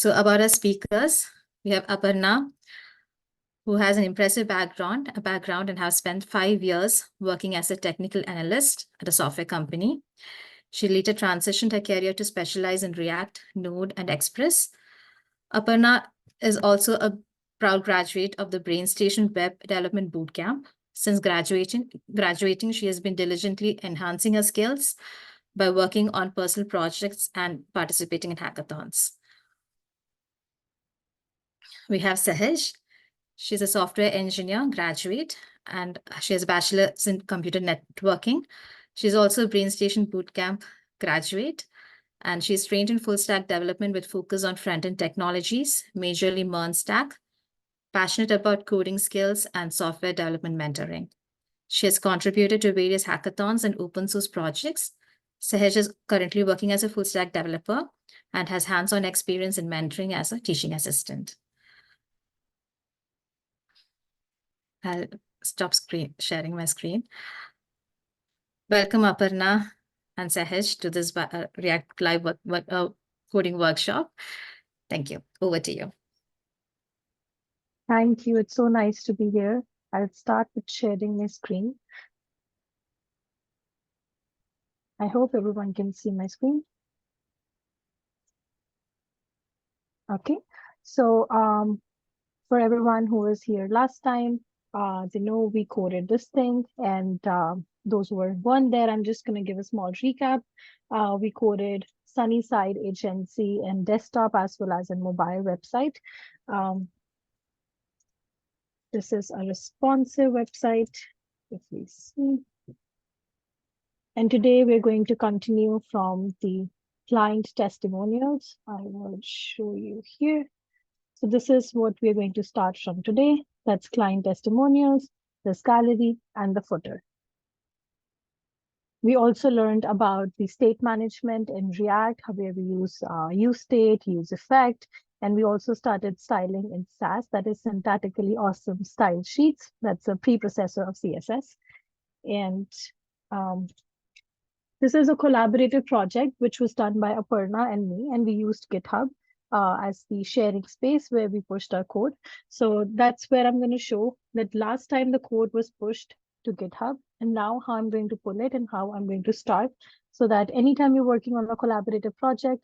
So about our speakers, we have Aparna, who has an impressive background and has spent 5 years working as a technical analyst at a software company. She later transitioned her career to specialize in React, Node, and Express. Aparna is also a proud graduate of the Brainstation Web Development Bootcamp. Since graduating, she has been diligently enhancing her skills by working on personal projects and participating in hackathons. We have Sehaj. She's a software engineer graduate, and she has a bachelor's in computer networking. She's also a Brainstation Bootcamp graduate, and she's trained in full stack development with focus on front-end technologies, majorly MERN stack, passionate about coding skills and software development mentoring. She has contributed to various hackathons and open source projects. Sehaj is currently working as a full stack developer and has hands-on experience in mentoring as a teaching assistant. I'll stop sharing my screen. Welcome, Aparna and Sehaj, to this React Live coding workshop. Thank you. Over to you. Thank you. It's so nice to be here. I'll start with sharing my screen. I hope everyone can see my screen. Okay. So for everyone who was here last time, they know we coded this thing, and those who weren't there, I'm just going to give a small recap. We coded Sunnyside agency and desktop as well as a mobile website. This is a responsive website, if we see. And today we're going to continue from the client testimonials. I will show you here. So this is what we're going to start from today. That's client testimonials, the gallery, and the footer. We also learned about the state management in React, where we use useState, useEffect, and we also started styling in SAS, that is syntactically awesome style sheets. That's a preprocessor of CSS. And this is a collaborative project which was done by Aparna and me, and we used GitHub as the sharing space where we pushed our code. So that's where I'm going to show that last time the code was pushed to GitHub, and now how I'm going to pull it and how I'm going to start, so that anytime you're working on a collaborative project,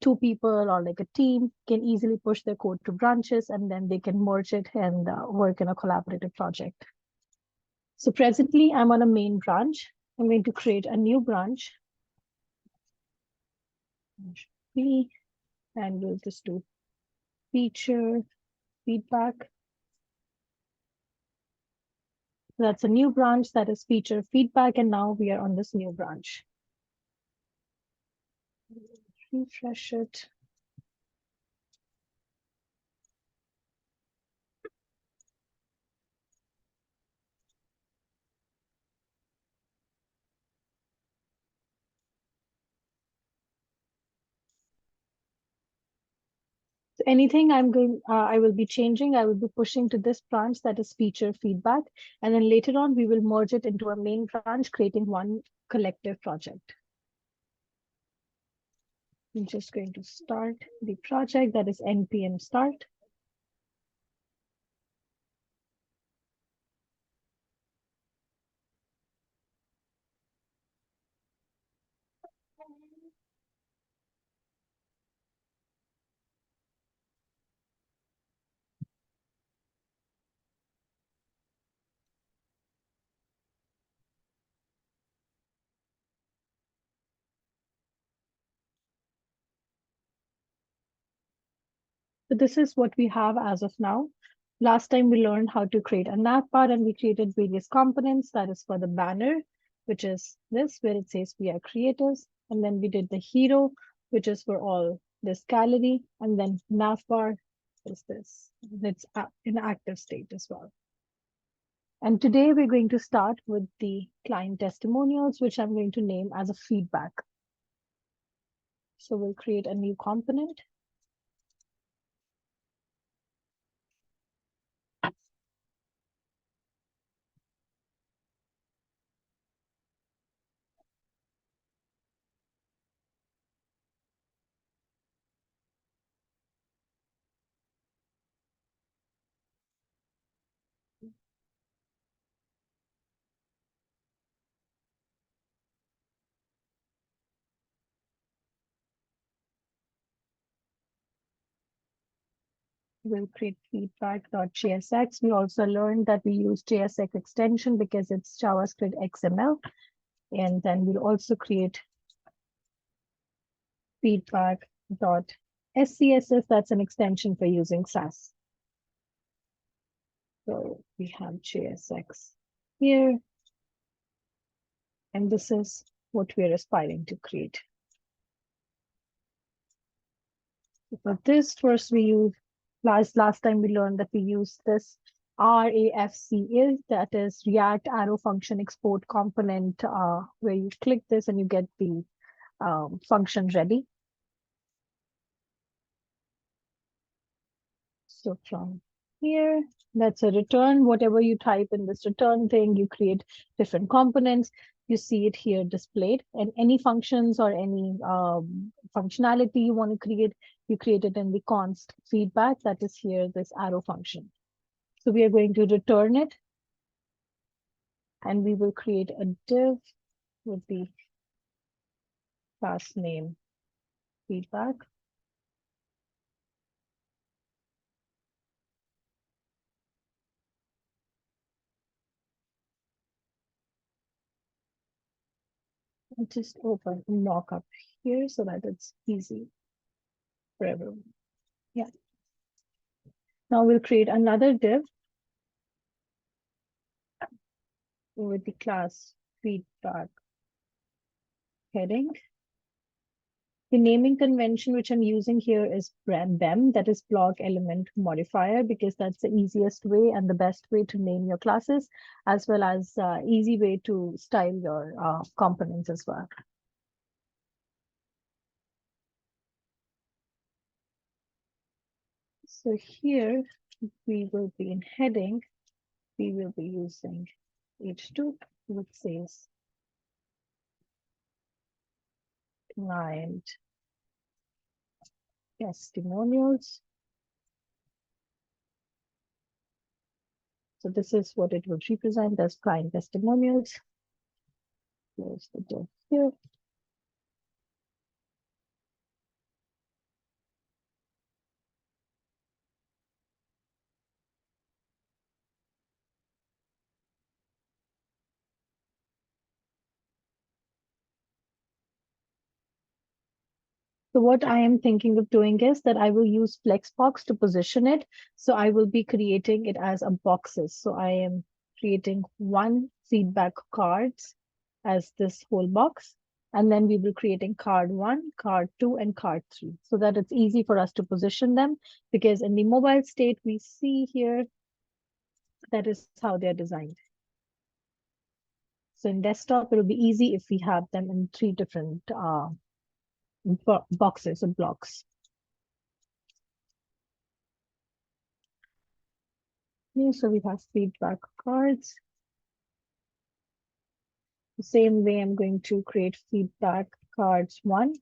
2 people or like a team can easily push their code to branches, and then they can merge it and work in a collaborative project. So presently I'm on a main branch. I'm going to create a new branch. And we'll just do feature feedback. That's a new branch, that is feature feedback, and now we are on this new branch. Refresh it. So anything I will be changing, I will be pushing to this branch, that is feature feedback. And then later on, we will merge it into a main branch, creating one collective project. I'm just going to start the project, that is npm start. So this is what we have as of now. Last time we learned how to create a navbar, and we created various components. That is for the banner, which is this, where it says we are creators. And then we did the hero, which is for all this gallery. And then navbar is this. It's in active state as well. And today we're going to start with the client testimonials, which I'm going to name as a feedback. So we'll create a new component. We'll create feedback.jsx. We also learned that we use JSX extension because it's JavaScript XML. And then we'll also create feedback.scss. That's an extension for using Sass. So we have JSX here. And this is what we're aspiring to create. So for this, first we use, last time we learned that we use this RAFC, that is React Arrow Function Export Component, where you click this and you get the function ready. So from here, that's a return. Whatever you type in this return thing, you create different components. You see it here displayed, and any functions or any functionality you want to create, you create it in the const feedback that is here, this arrow function. So we are going to return it, and we will create a div with the class name feedback. And just open mockup here so that it's easy for everyone. Yeah. Now we'll create another div with the class feedback heading. The naming convention which I'm using here is BEM, that is block element modifier, because that's the easiest way and the best way to name your classes, as well as easy way to style your components as well. So here we will be in heading, we will be using H2, which says client testimonials. So this is what it will represent as client testimonials. Close the div here. So what I am thinking of doing is that I will use Flexbox to position it. So I will be creating it as a boxes. So I am creating one feedback cards as this whole box. And then we will creating card 1, card 2, and card 3, so that it's easy for us to position them, because in the mobile state we see here, that is how they're designed. So in desktop, it'll be easy if we have them in 3 different boxes or blocks. Okay, so we have feedback cards. The same way, I'm going to create feedback cards 1.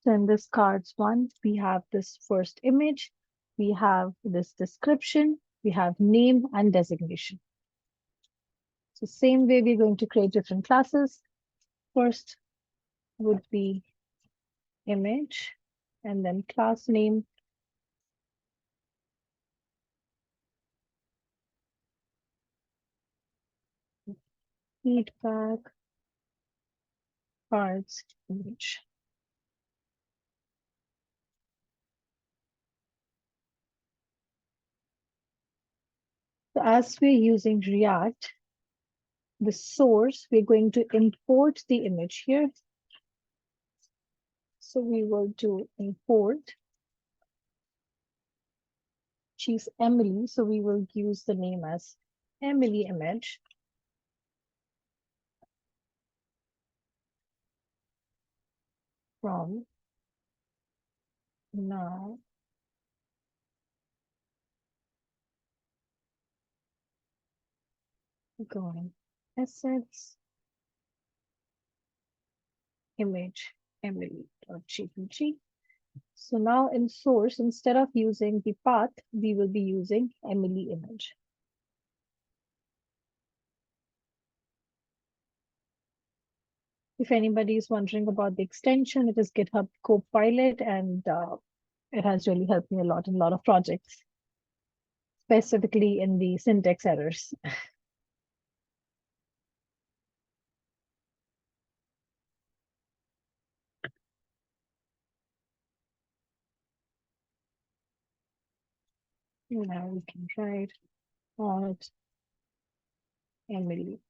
So in this cards 1, we have this first image, we have this description, we have name and designation. So same way, we're going to create different classes. First would be image, and then class name. Feedback cards image. So as we're using React, the source, we're going to import the image here. So we will do import. She's Emily, so we will use the name as Emily image. From now going assets image emily.jpg. So now in source, instead of using the path, we will be using Emily image. If anybody is wondering about the extension, it is GitHub Copilot, and it has really helped me a lot in a lot of projects, specifically in the syntax errors. Now we can write out Emily.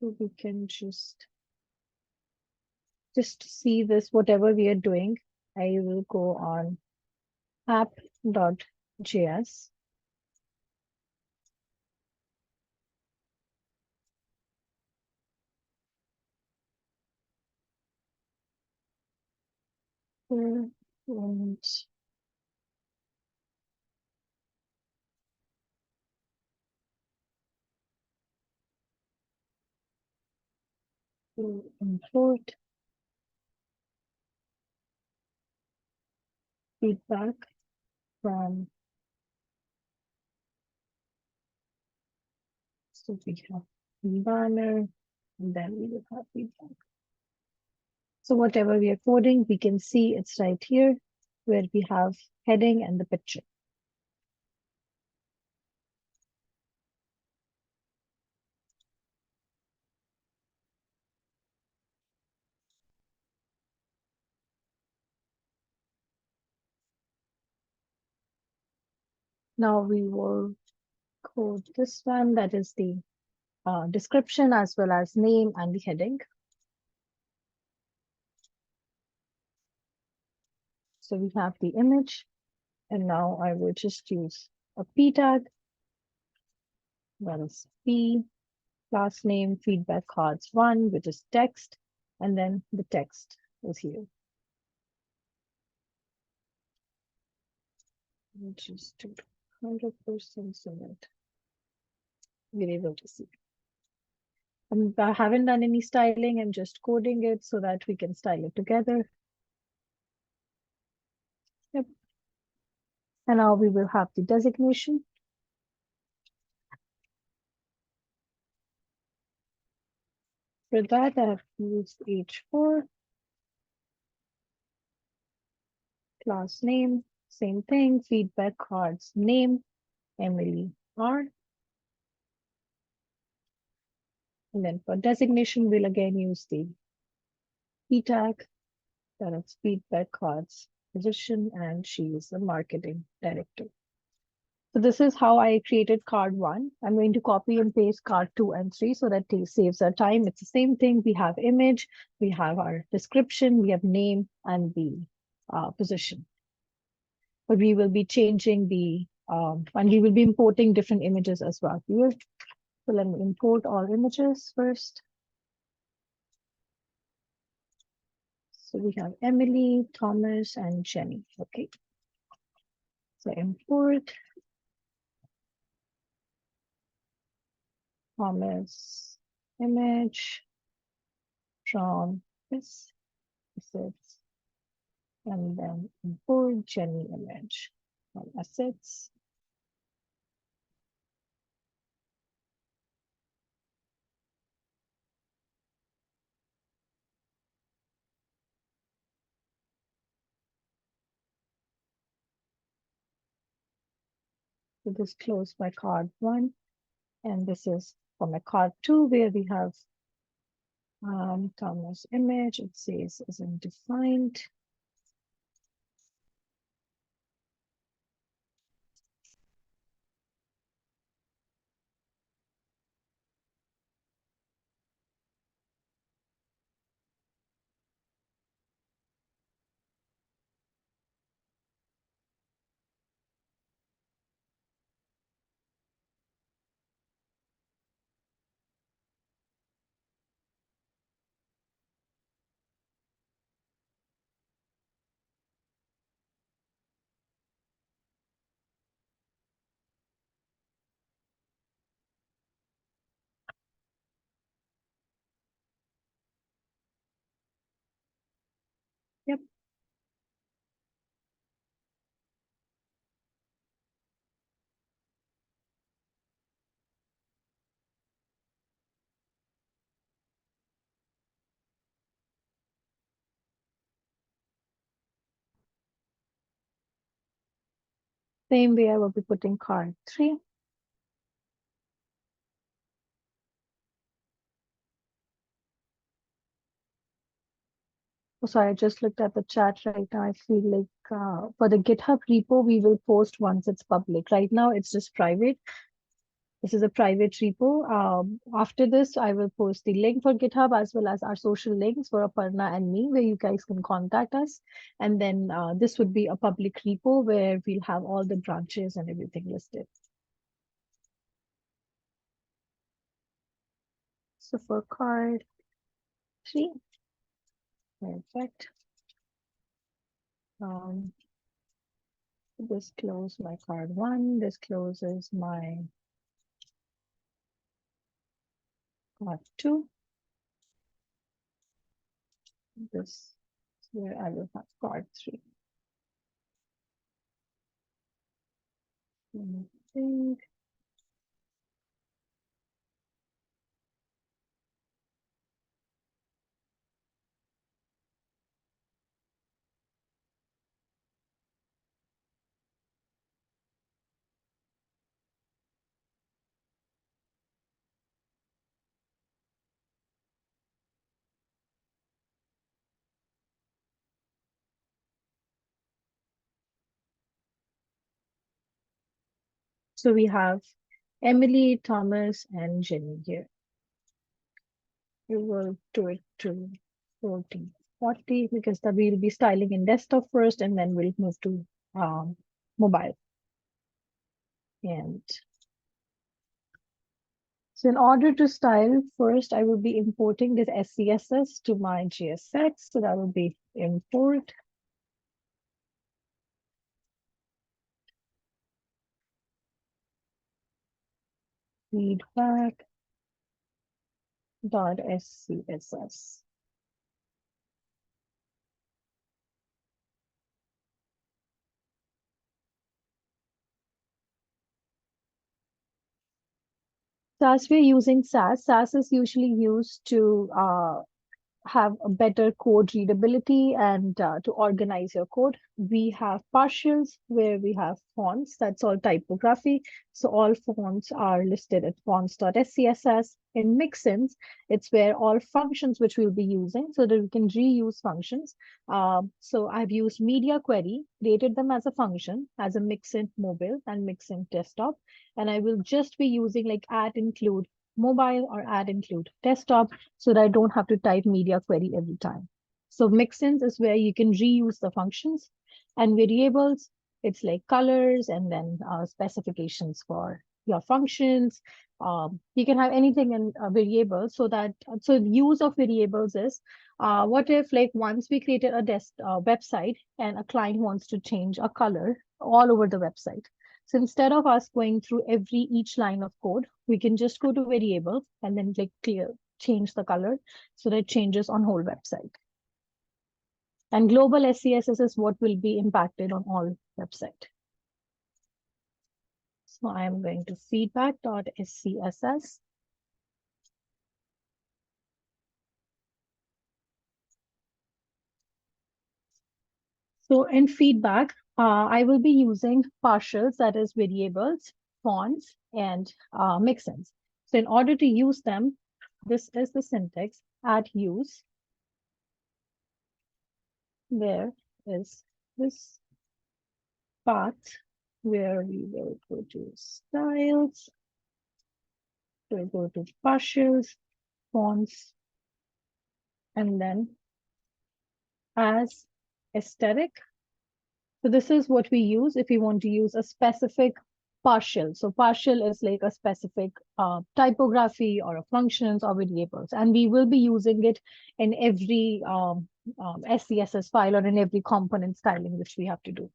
So we can just see this, whatever we are doing. I will go on app.js. And import feedback from, so we have banner, and then we will have feedback. So whatever we are coding, we can see it's right here where we have heading and the picture. Now we will code this one, that is the description as well as name and the heading. So we have the image, and now I will just use a p tag. That is p, class name, feedback cards one, which is text, and then the text is here. Which is 100% so that we're able to see. I haven't done any styling. I'm just coding it so that we can style it together. Yep. And now we will have the designation. For that, I have used h4. Class name, same thing. Feedback cards name, Emily R. And then for designation, we'll again use the p tag. That is feedback cards position, and she is the marketing director. So this is how I created card one. I'm going to copy and paste card 2 and 3 so that it saves our time. It's the same thing. We have image, we have our description, we have name and the position. But we will be changing the, and we will be importing different images as well here. So let me import all images first. So we have Emily, Thomas, and Jenny. Okay. So import Thomas image from this assets, and then import Jenny image from assets. So this closed my card 1, and this is for my card 2 where we have Thomas image. It says isn't defined. Same way I will be putting card 3. Oh, sorry, I just looked at the chat right now. I feel like for the GitHub repo, we will post once it's public. Right now, it's just private. This is a private repo. After this, I will post the link for GitHub as well as our social links for Aparna and me, where you guys can contact us. And then this would be a public repo where we'll have all the branches and everything listed. So for card 3, perfect. This close my card 1. This closes my card 2. This where I will have card 3. Let me think. So we have Emily, Thomas, and Jenny here. We will do it to 40, 40 because that we'll be styling in desktop first and then we'll move to mobile. And so in order to style, first I will be importing this SCSS to my GSX. So that will be import feedback dot SCSS. So as we're using SAS is usually used to have a better code readability and to organize your code. We have partials where we have fonts, that's all typography. So all fonts are listed at fonts.scss. In mixins, it's where all functions which we'll be using so that we can reuse functions. So I've used media query, created them as a function, as a mixin mobile and mixin desktop. And I will just be using like add include mobile or add include desktop so that I don't have to type media query every time. So mixins is where you can reuse the functions, and variables, it's like colors and then specifications for your functions. You can have anything in a variable so that, so the use of variables is, what if like once we created a website and a client wants to change a color all over the website. So instead of us going through each line of code, we can just go to variable and then like change the color so that it changes on whole website. And global SCSS is what will be impacted on all website. So I am going to feedback.scss. So in feedback, I will be using partials, that is variables, fonts, and mixins. So in order to use them, this is the syntax, add use. There is this path where we will go to styles, we'll go to partials, fonts, and then as aesthetic. So this is what we use if we want to use a specific partial. So partial is like a specific typography or a functions or variables, and we will be using it in every SCSS file or in every component styling which we have to do.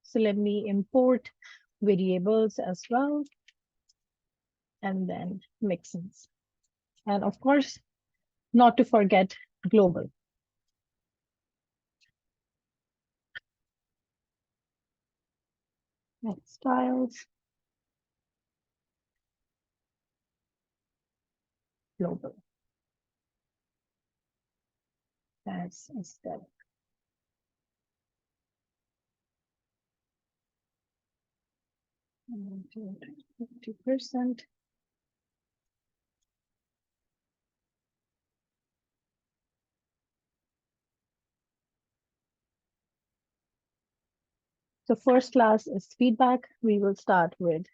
So let me import variables as well, and then mixins. And of course, not to forget global. Next styles, global. As aesthetic. 50%. So first class is feedback. We will start with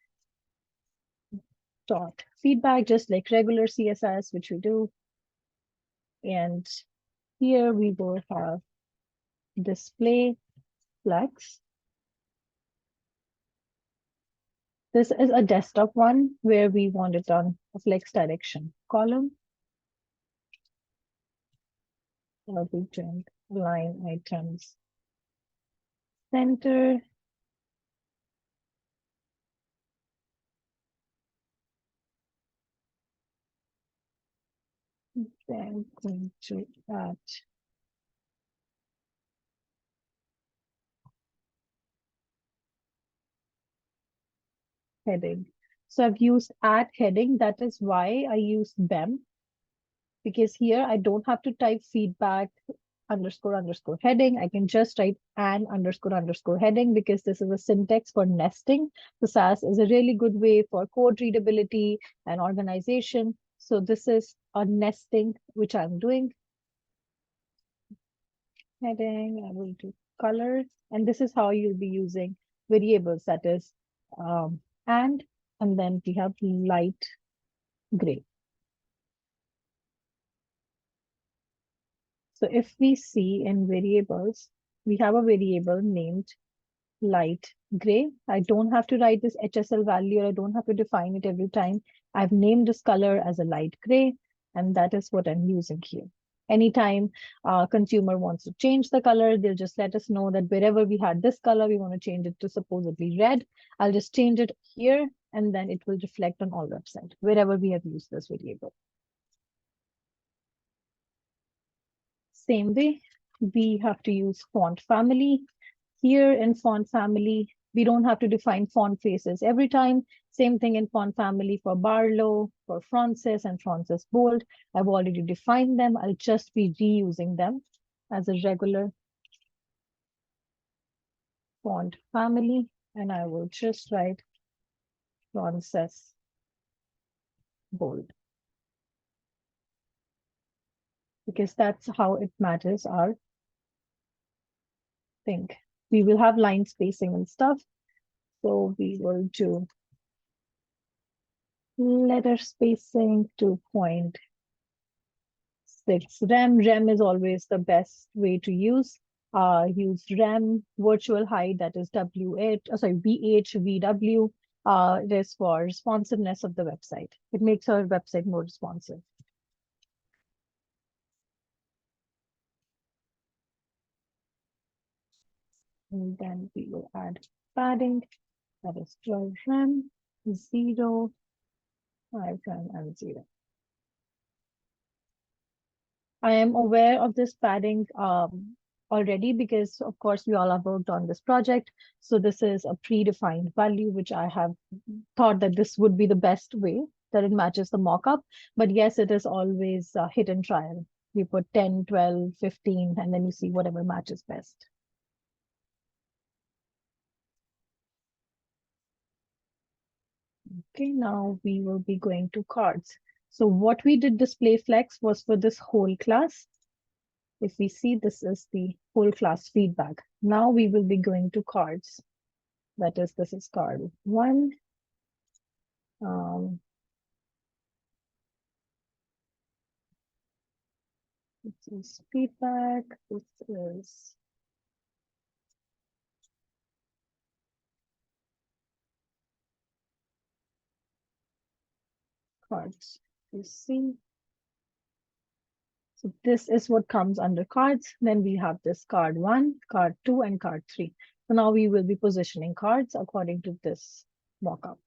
dot feedback, just like regular CSS, which we do. And here we will have display flex. This is a desktop one where we want it on a flex direction column. I'll be doing line items center. Then going to add heading. So I've used add heading. That is why I used BEM, because here I don't have to type feedback underscore underscore heading. I can just write an underscore underscore heading because this is a syntax for nesting. So SAS is a really good way for code readability and organization. So this is a nesting, which I'm doing. Heading, I will do color, and this is how you'll be using variables, that is, and then we have light gray. So if we see in variables, we have a variable named light gray. I don't have to write this HSL value, or I don't have to define it every time. I've named this color as a light gray, and that is what I'm using here. Anytime a consumer wants to change the color, they'll just let us know that wherever we had this color, we want to change it to supposedly red. I'll just change it here, and then it will reflect on all websites, wherever we have used this variable. Same way, we have to use font family. Here in font family, we don't have to define font faces every time. Same thing in font family for Barlow, for Francis and Francis Bold. I've already defined them. I'll just be reusing them as a regular font family. And I will just write Francis Bold, because that's how it matches our thing. We will have line spacing and stuff. So we will do letter spacing 2.6 rem. Rem is always the best way to use. Use rem virtual height, that is VHVW. It is for responsiveness of the website. It makes our website more responsive. And then we will add padding, that is 12 rem, 0, 5 rem, and 0. I am aware of this padding already, because of course we all have worked on this project. So this is a predefined value, which I have thought that this would be the best way that it matches the mockup. But yes, it is always hit and trial. We put 10, 12, 15, and then you see whatever matches best. Okay, now we will be going to cards. So what we did display flex was for this whole class. If we see, this is the whole class feedback. Now we will be going to cards. That is, this is card 1. This is feedback. This is cards. You see. So this is what comes under cards. Then we have this card 1, card 2, and card 3. So now we will be positioning cards according to this mockup.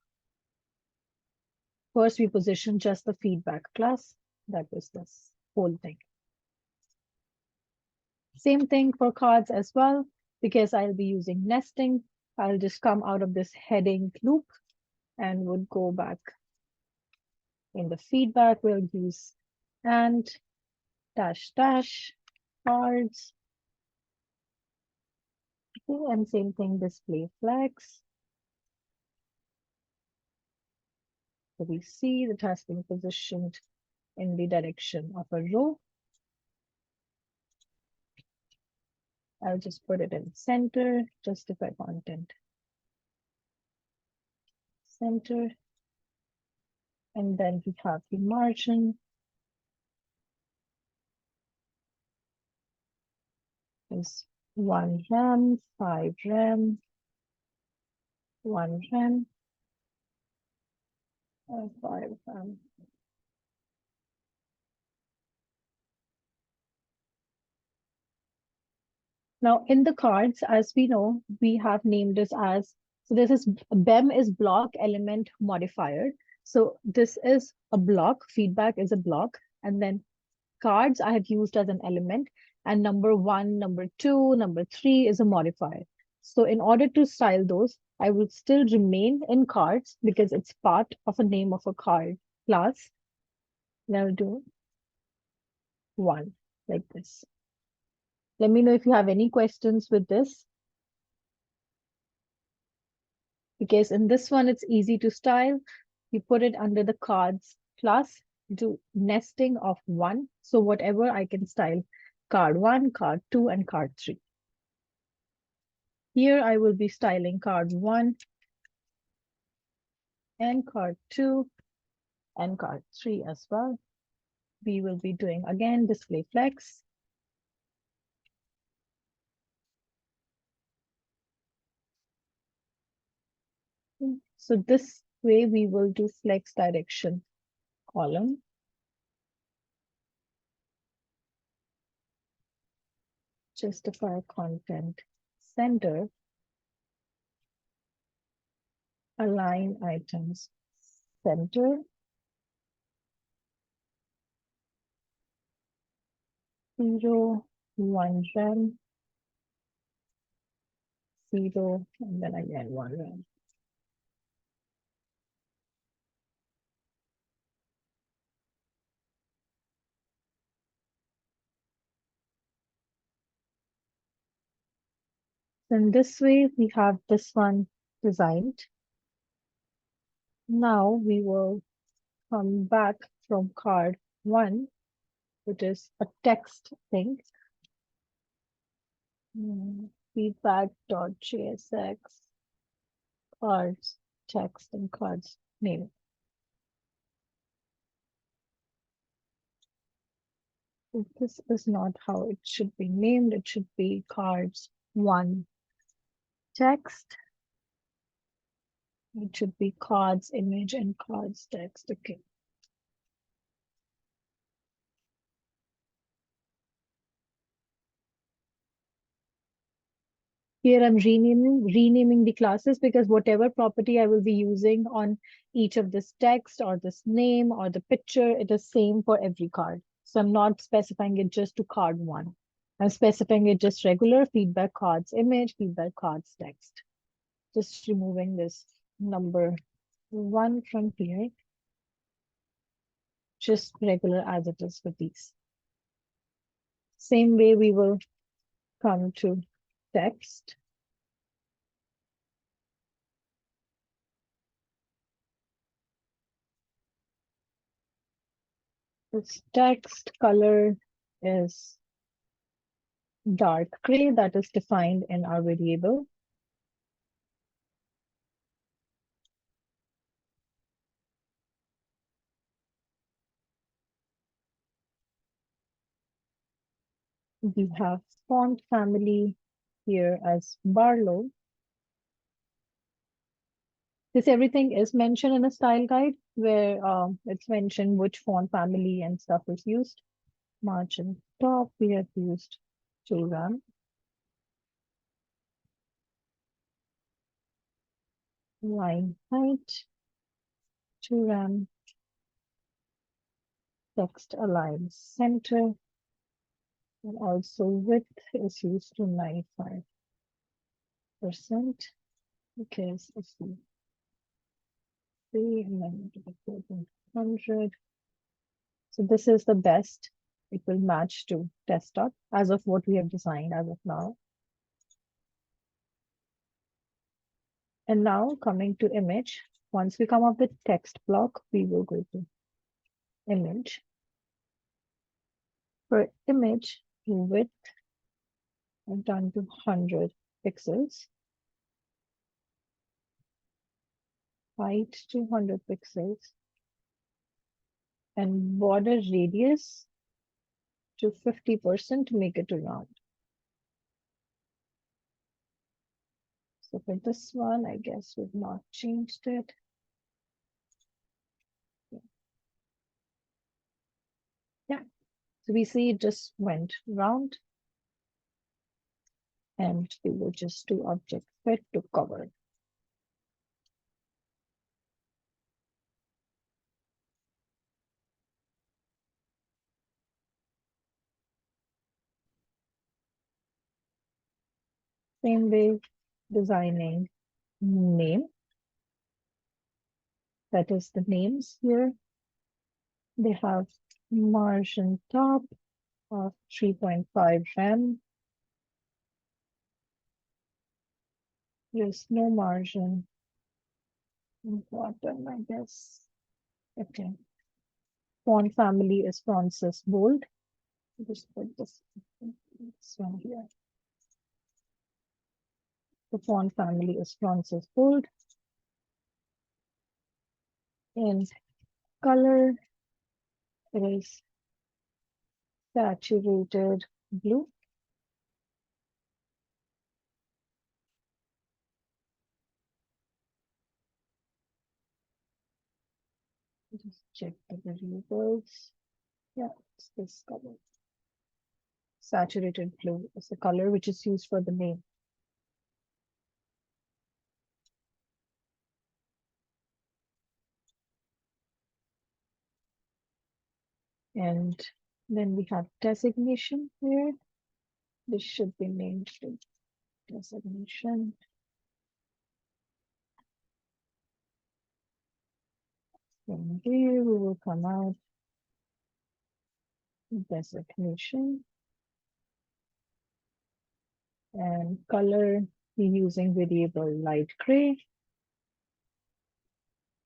First, we position just the feedback class. That is this whole thing. Same thing for cards as well, because I'll be using nesting. I'll just come out of this heading loop and would go back in the feedback. We'll use and dash dash cards. Okay, and same thing, display flex. So we see that has been positioned in the direction of a row. I'll just put it in center, justify content. Center. And then we have the margin. Is 1 rem, 5 rem, 1 rem, 5 rem. Now in the cards, as we know, we have named this as, so this is BEM is block element modifier. So this is a block, feedback is a block, and then cards I have used as an element, and number 1, number 2, number 3 is a modifier. So in order to style those, I would still remain in cards because it's part of a name of a card class. Now do 1 like this. Let me know if you have any questions with this. Because in this one, it's easy to style. You put it under the cards class, do nesting of 1. So whatever I can style, card 1, card 2, and card 3. Here I will be styling card 1 and card 2 and card 3 as well. We will be doing again display flex. So this way we will do flex direction column. Justify content center. Align items center. 0, 1 rem, 0, and then again 1 rem. In this way, we have this one designed. Now we will come back from card 1, which is a text thing. Feedback.jsx, cards, text, and cards name. This is not how it should be named. It should be cards 1 text. It should be cards image and cards text. Okay. Here I'm renaming the classes because whatever property I will be using on each of this text or this name or the picture, it is same for every card. So I'm not specifying it just to card 1. I'm specifying it just regular feedback cards image, feedback cards text. Just removing this number 1 from here. Just regular as it is with these. Same way we will come to text. This text color is dark gray that is defined in our variable. We have font family here as Barlow. This everything is mentioned in a style guide where it's mentioned which font family and stuff is used. Margin top, we have used 2 rem. Line height, 2 rem. Text align center. And also width is used to 95%. Because it's 3 and then 400. So this is the best it will match to desktop as of what we have designed as of now. And now coming to image, Once we come up with text block, we will go to image. For image width, I've done to 100 pixels. Height to 100 pixels. And border radius to 50% to make it a round. So for this one, I guess we've not changed it. Yeah, so we see it just went round. And we will just do object fit to cover. Same way, designing name. That is the names here. They have margin top of 3.5 rem. There's no margin bottom, I guess. Okay. Font family is Francis Bold. Just put this one here. The font family is Francis Bold. And color, it is saturated blue. Just check the variables. Yeah, it's this color. Saturated blue is the color which is used for the name. And then we have designation here. This should be named designation. From here, we will come out designation. And color, we're using variable light gray.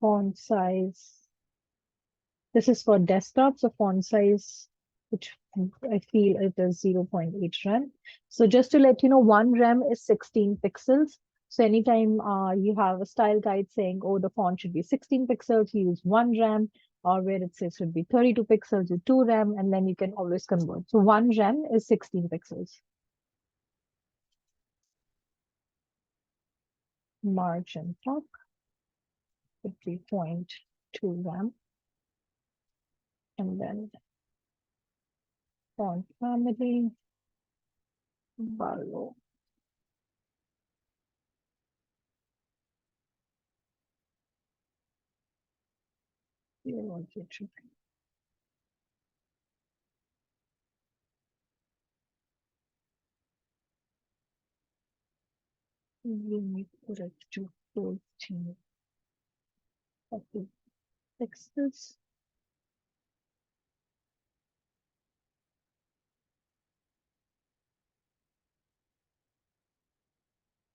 Font size. This is for desktop, so font size, which I feel it is 0.8 rem. So just to let you know, 1 rem is 16 pixels. So anytime you have a style guide saying, oh, the font should be 16 pixels, you use 1 rem, or where it says should be 32 pixels, you 2 rem, and then you can always convert. So 1 rem is 16 pixels. Margin top would be 0.2 rem. And then font family, Barlow. We need to put it to 14 pixels.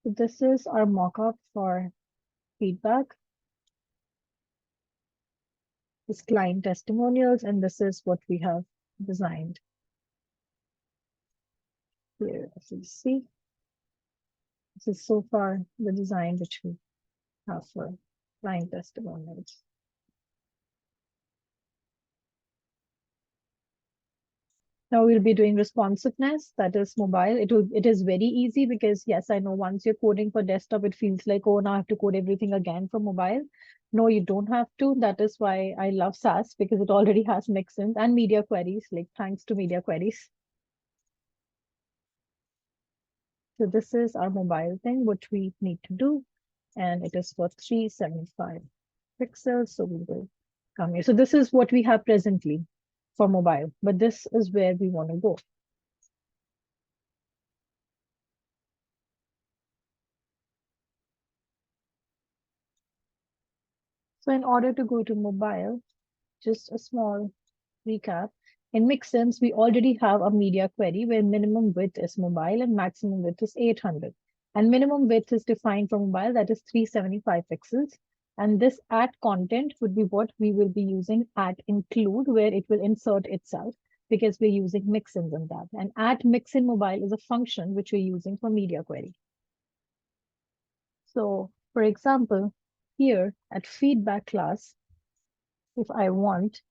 So this is our mockup for feedback. This client testimonials, and this is what we have designed. Here, as you see, this is so far the design which we have for client testimonials. Now we'll be doing responsiveness, that is mobile. It is very easy because yes, I know once you're coding for desktop, it feels like, oh, now I have to code everything again for mobile. No, you don't have to. That is why I love SAS, because it already has mixins and media queries, like thanks to media queries. So this is our mobile thing, which we need to do. And it is for 375 pixels. So we will come here. So this is what we have presently for mobile, but this is where we want to go. So in order to go to mobile, just a small recap. In Mixins, we already have a media query where minimum width is mobile and maximum width is 800. And minimum width is defined for mobile, that is 375 pixels. And this at content would be what we will be using at include, where it will insert itself because we're using mixins in that. And at mixin mobile is a function which we're using for media query. So for example, here at feedback class, if I want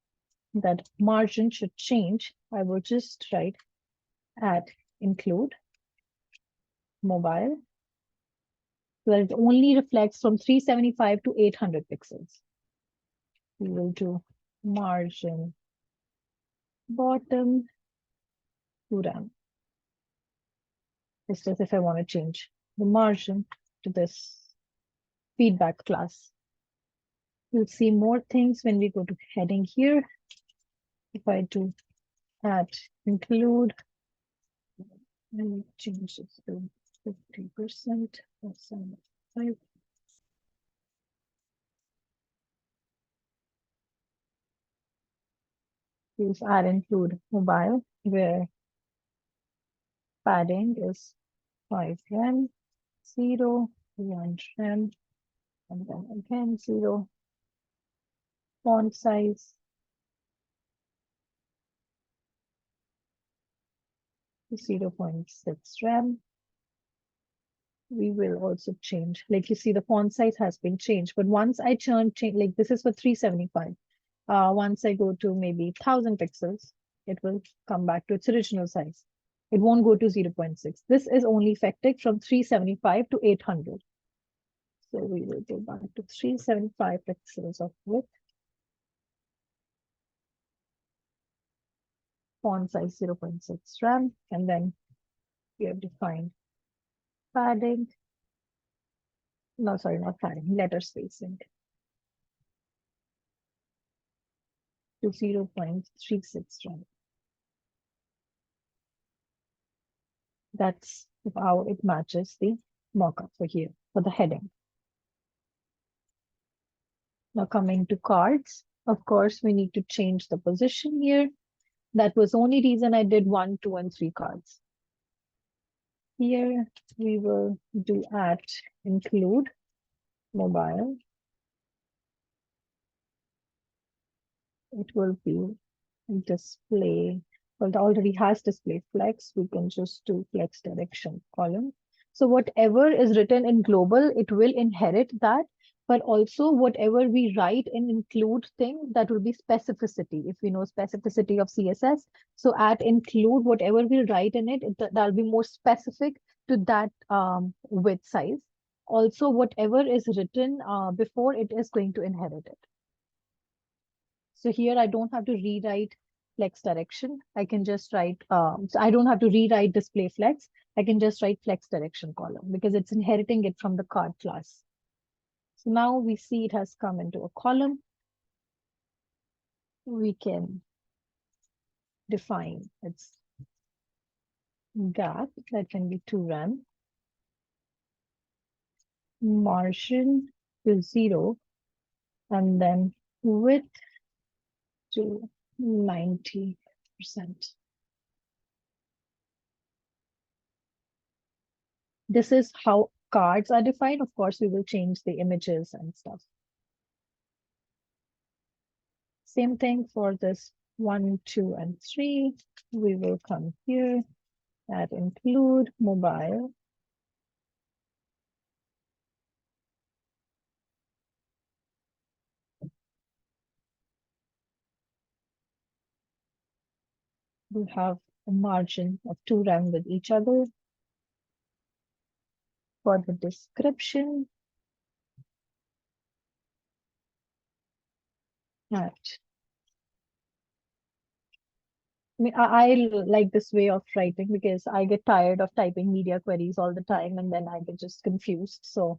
that margin should change, I will just write at include mobile so that it only reflects from 375 to 800 pixels. We will do margin bottom to RAM. It's just if I want to change the margin to this feedback class. We'll see more things when we go to heading here. If I do add include, and change this to 50% or 75. Use add include mobile, where padding is 5 RAM, 0, 1 RAM, and then again 0. Font size 0.6 RAM. We will also change, like you see the font size has been changed, but once I change like this is for 375. Once I go to maybe 1000 pixels, it will come back to its original size. It won't go to 0.6. This is only effective from 375 to 800. So we will go back to 375 pixels of width. Font size 0.6 RAM, and then we have defined padding. No, sorry, not padding, letter spacing to 0.36 RAM. That's how it matches the mockup for here for the heading. Now coming to cards, of course, we need to change the position here. That was the only reason I did 1, 2, and 3 cards. Here we will do at include mobile. It will be display. Well, it already has display flex. We can just do flex direction column. So whatever is written in global, it will inherit that. But also whatever we write in include thing, that will be specificity. If we know specificity of CSS, so at include, whatever we write in it, that'll be more specific to that width size. Also, whatever is written before, it is going to inherit it. So here I don't have to rewrite flex direction. I can just write, so I don't have to rewrite display flex. I can just write flex direction column because it's inheriting it from the card class. So now we see it has come into a column. We can define its gap, that can be 2 RAM. Margin to 0, and then width to 90%. This is how cards are defined. Of course, we will change the images and stuff. Same thing for this 1, 2, and 3. We will come here, add include mobile. We have a margin of 2 RAM with each other. For the description, at I like this way of writing because I get tired of typing media queries all the time and then I get just confused. So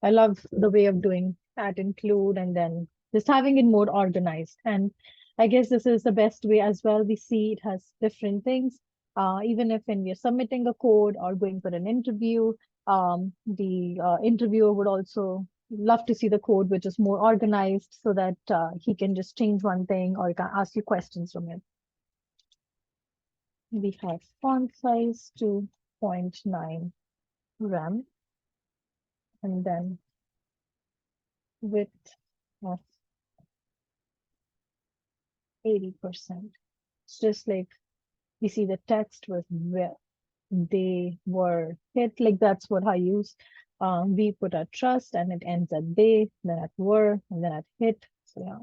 I love the way of doing at include and then just having it more organized. And I guess this is the best way as well. We see it has different things. Even if when we are submitting a code or going for an interview, the interviewer would also love to see the code which is more organized so that he can just change one thing or he can ask you questions from it. We have font size to 0.9 RAM, and then width of 80%. It's just like we see the text was where they were hit. Like that's what I use. We put at trust and it ends at they, then at were, and then at hit. So yeah.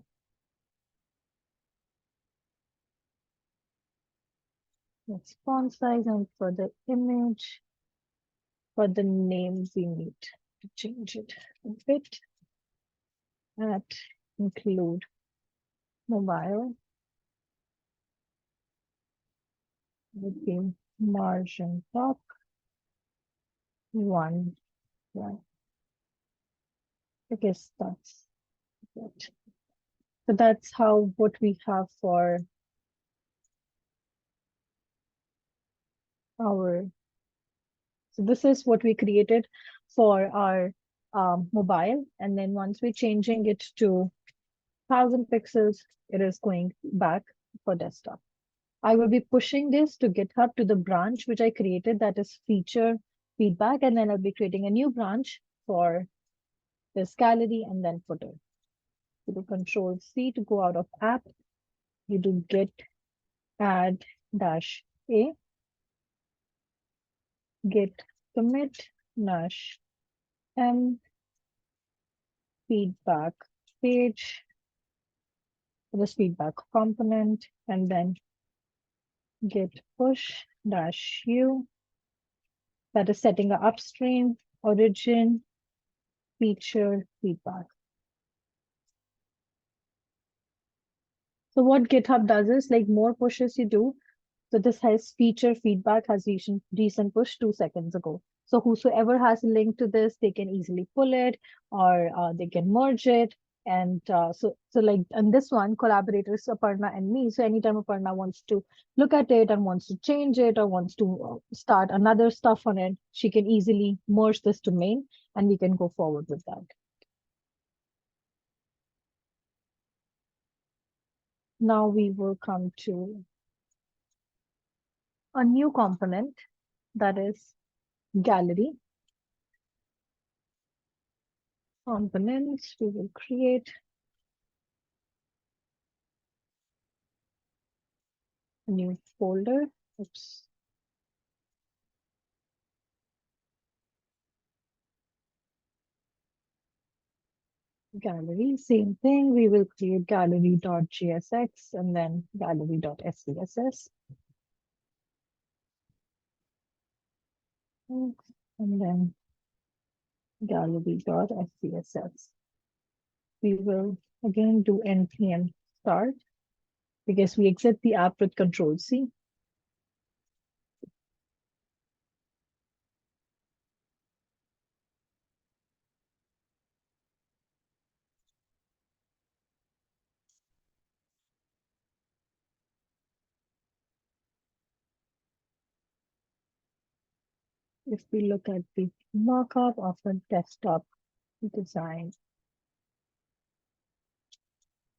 That's font size, and for the image, for the name, we need to change it a bit. At include mobile would be margin top 1. Yeah, I guess that's it. So that's how what we have for our. So this is what we created for our mobile, and then once we're changing it to 1000 pixels, it is going back for desktop. I will be pushing this to GitHub to the branch which I created, that is feature feedback, and then I'll be creating a new branch for this gallery and then footer. You do Control C to go out of app. You do git add dash a, git commit dash m, feedback page for this feedback component, and then git push dash u, that is setting a upstream origin feature feedback. So what GitHub does is, like, more pushes you do. So this has feature feedback has recent push 2 seconds ago. So whosoever has a link to this, they can easily pull it, or they can merge it. And so like on this one, collaborators Aparna and me. So anytime Aparna wants to look at it and wants to change it or wants to start another stuff on it, she can easily merge this to main, and we can go forward with that. Now we will come to a new component, that is gallery. Components, we will create a new folder. Oops. Gallery, same thing. We will create gallery.jsx and then gallery.scss. And then gallery.scss. We will again do npm start because we exit the app with Control C. If we look at the markup of a desktop design,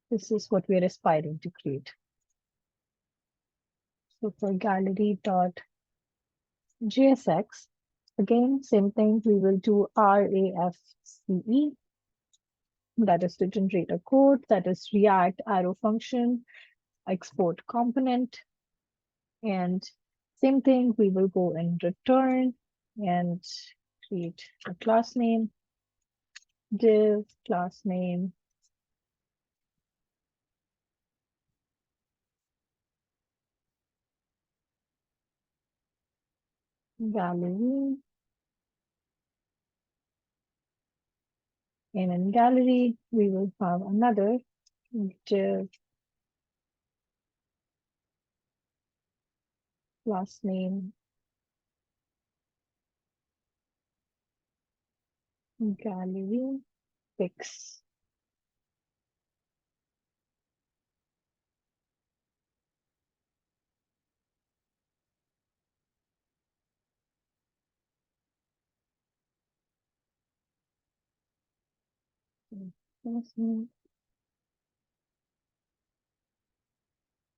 this is what we are aspiring to create. So for gallery.jsx, again, same thing, we will do RAFCE, that is to generate a code, that is React arrow function, export component, and same thing, we will go and return and create a class name, div class name, gallery, and in gallery, we will have another div class name, gallery pics.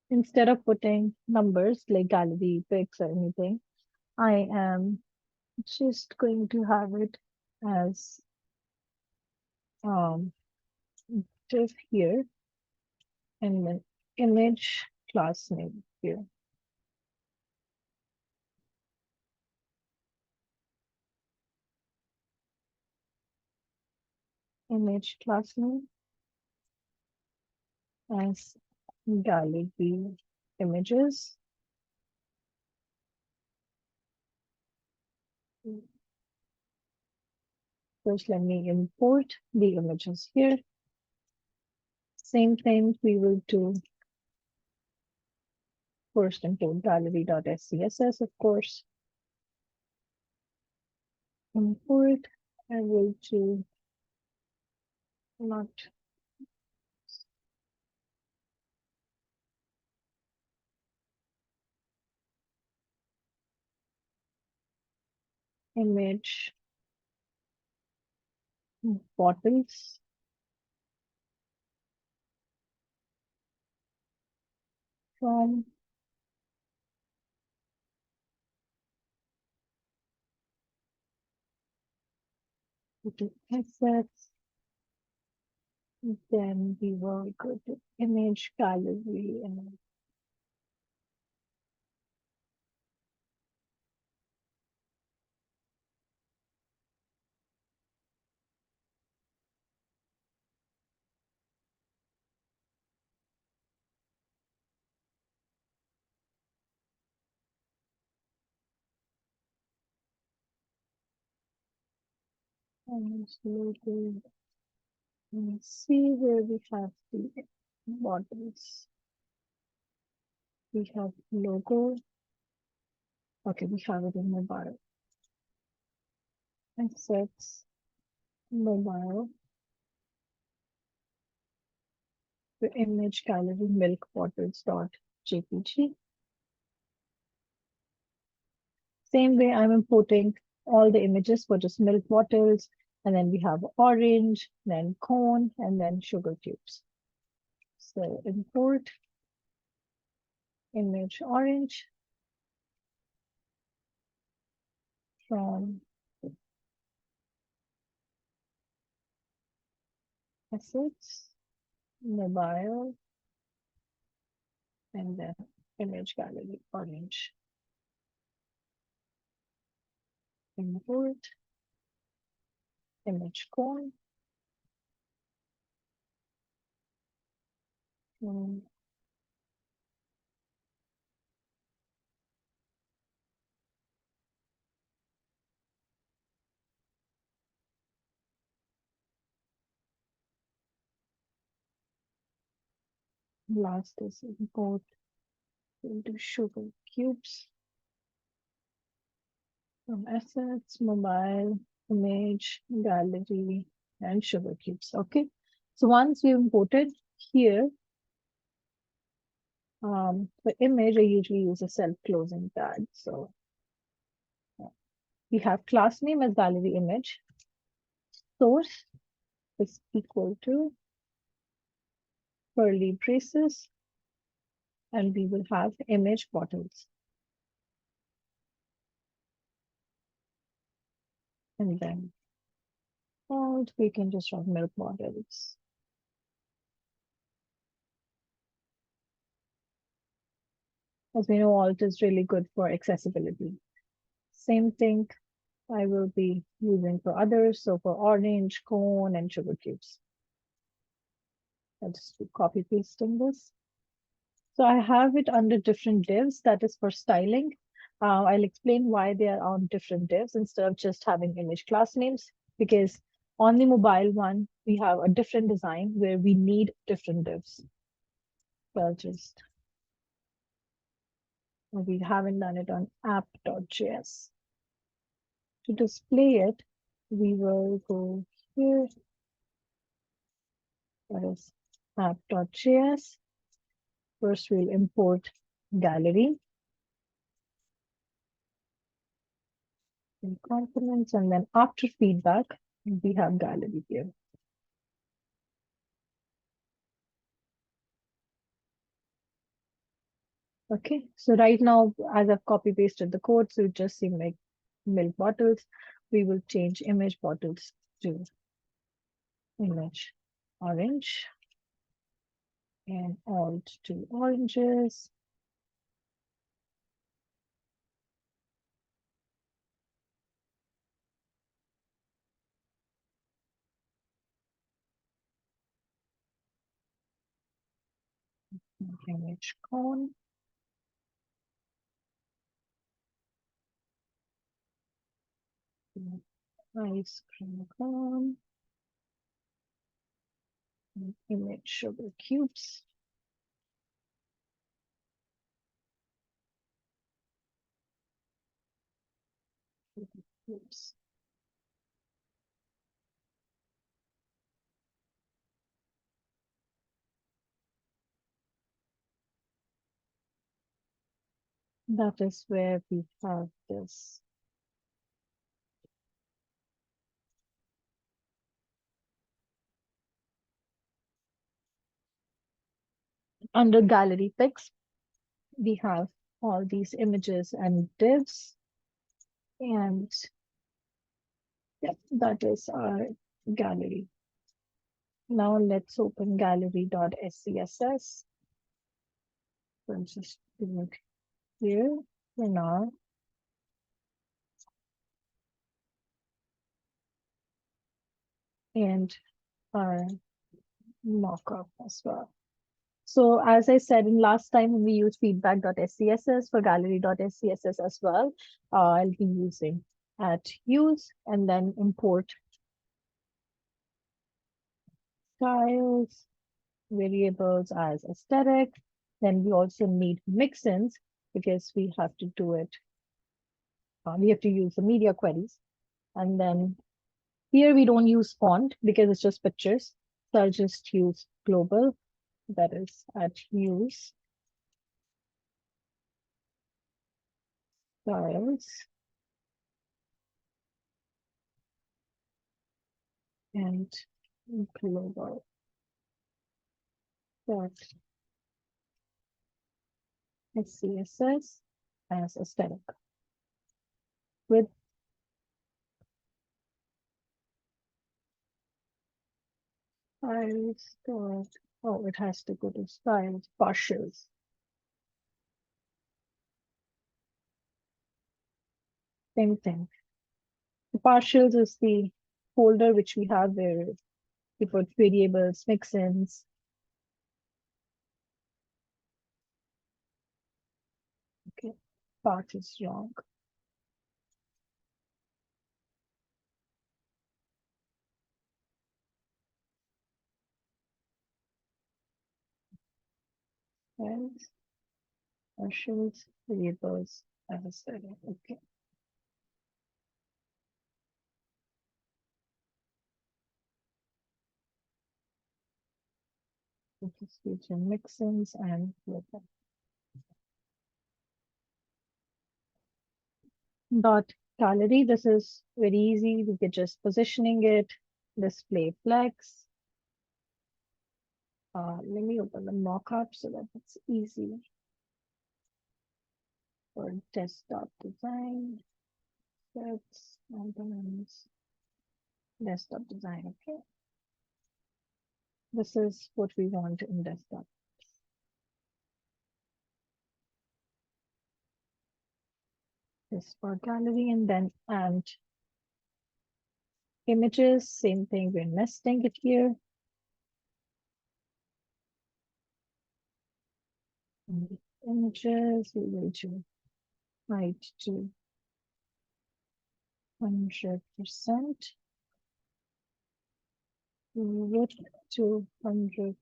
Instead of putting numbers like gallery pics or anything, I am just going to have it as active here, and then image class name here. Image class name as gallery images. First, let me import the images here. Same thing we will do. First import gallery.scss, of course. Import, I will do not image bottles. From to assets. Then we will go to image gallery and logo and see where we have the bottles. We have logo. Okay, we have it in mobile. Assets, mobile. The image gallery milk bottles.jpg. Same way, I'm importing all the images for just milk bottles, and then we have orange, then cone, and then sugar cubes. So import image orange from assets, mobile, and then image gallery orange. Import image cone. Last is import into sugar cubes from assets, mobile, image, gallery, and sugar cubes. Okay. So once we imported here, the image, I usually use a self-closing tag. So we have class name as gallery image. Source is equal to curly braces, and we will have image bottles. And then alt, we can just write milk bottles. As we know, alt is really good for accessibility. Same thing I will be using for others. So for orange, cone, and sugar cubes. I'll just be copy pasting this. So I have it under different divs. That is for styling. I'll explain why they are on different divs instead of just having image class names, because on the mobile one, we have a different design where we need different divs. So I'll just, we haven't done it on app.js. To display it, we will go here. That is app.js. First, we'll import gallery and components, and then after feedback, we have gallery here. Okay, so right now, as I've copy pasted the code, so it just seems like milk bottles. We will change image bottles to image orange. and alt to oranges. Image cone. Ice cream cone. Image sugar cubes. Oops. That is where we have this. Under gallery pics, we have all these images and divs. And yeah, that is our gallery. Now let's open gallery.scss. So I'm just doing it here for now. And our mockup as well. So as I said in last time, we use feedback.scss for gallery.scss as well. I'll be using at use and then import styles, variables as aesthetic. Then we also need mixins because we have to do it. We have to use the media queries. And then here we don't use font because it's just pictures. So I'll just use global, that is at use styles. And global dot scss as aesthetic with styles dot, oh, it has to go to styles partials. Same thing. The partials is the folder which we have where we put variables, mixins. Okay, part is wrong. And partials, variables as aesthetic. Okay. Just feature mixins and global. Dot gallery. This is very easy. We get just positioning it, display flex. Let me open the mockup so that it's easy for desktop design. Sets, components, desktop design. Okay. This is what we want in desktop. This for gallery and images, same thing. We're nesting it here. And images, we will do height to 100%. Width to 100%.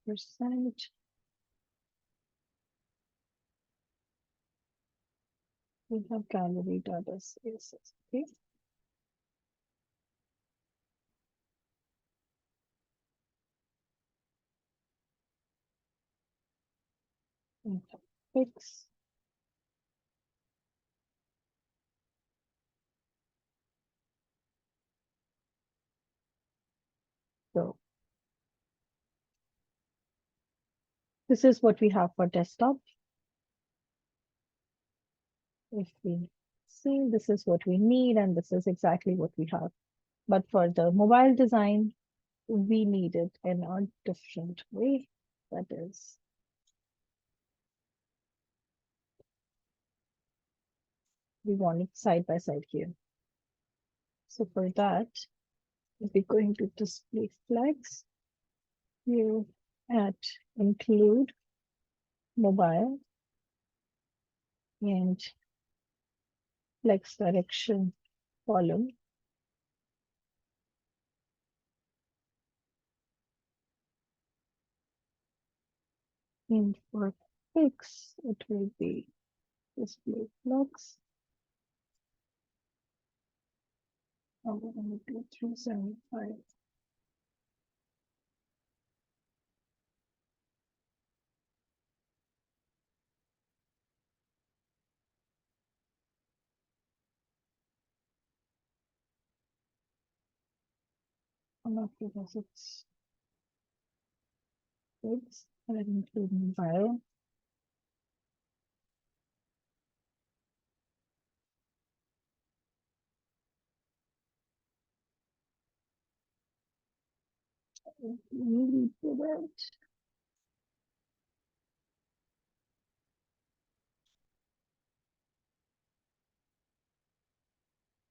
We have gallery.scss. Okay. Fix. So this is what we have for desktop. If we see, this is what we need, and this is exactly what we have. But for the mobile design, we need it in a different way. That is we want it side by side here. So for that, we're going to display flex here at include mobile and flex direction column. And for fix, it will be display flex. 375. And after this, it's fix and include mobile. Really do that.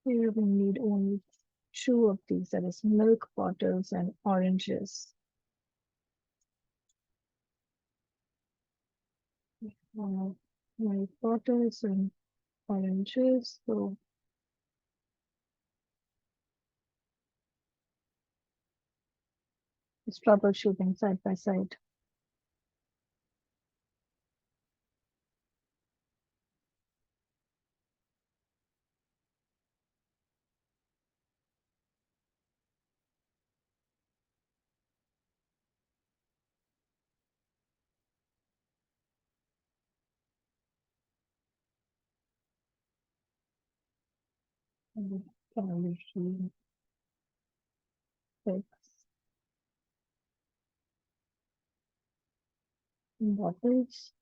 Here we need only two of these, that is milk bottles and oranges. Milk bottles and oranges. So it's troubleshooting side by side. And troubleshooting fix bottles.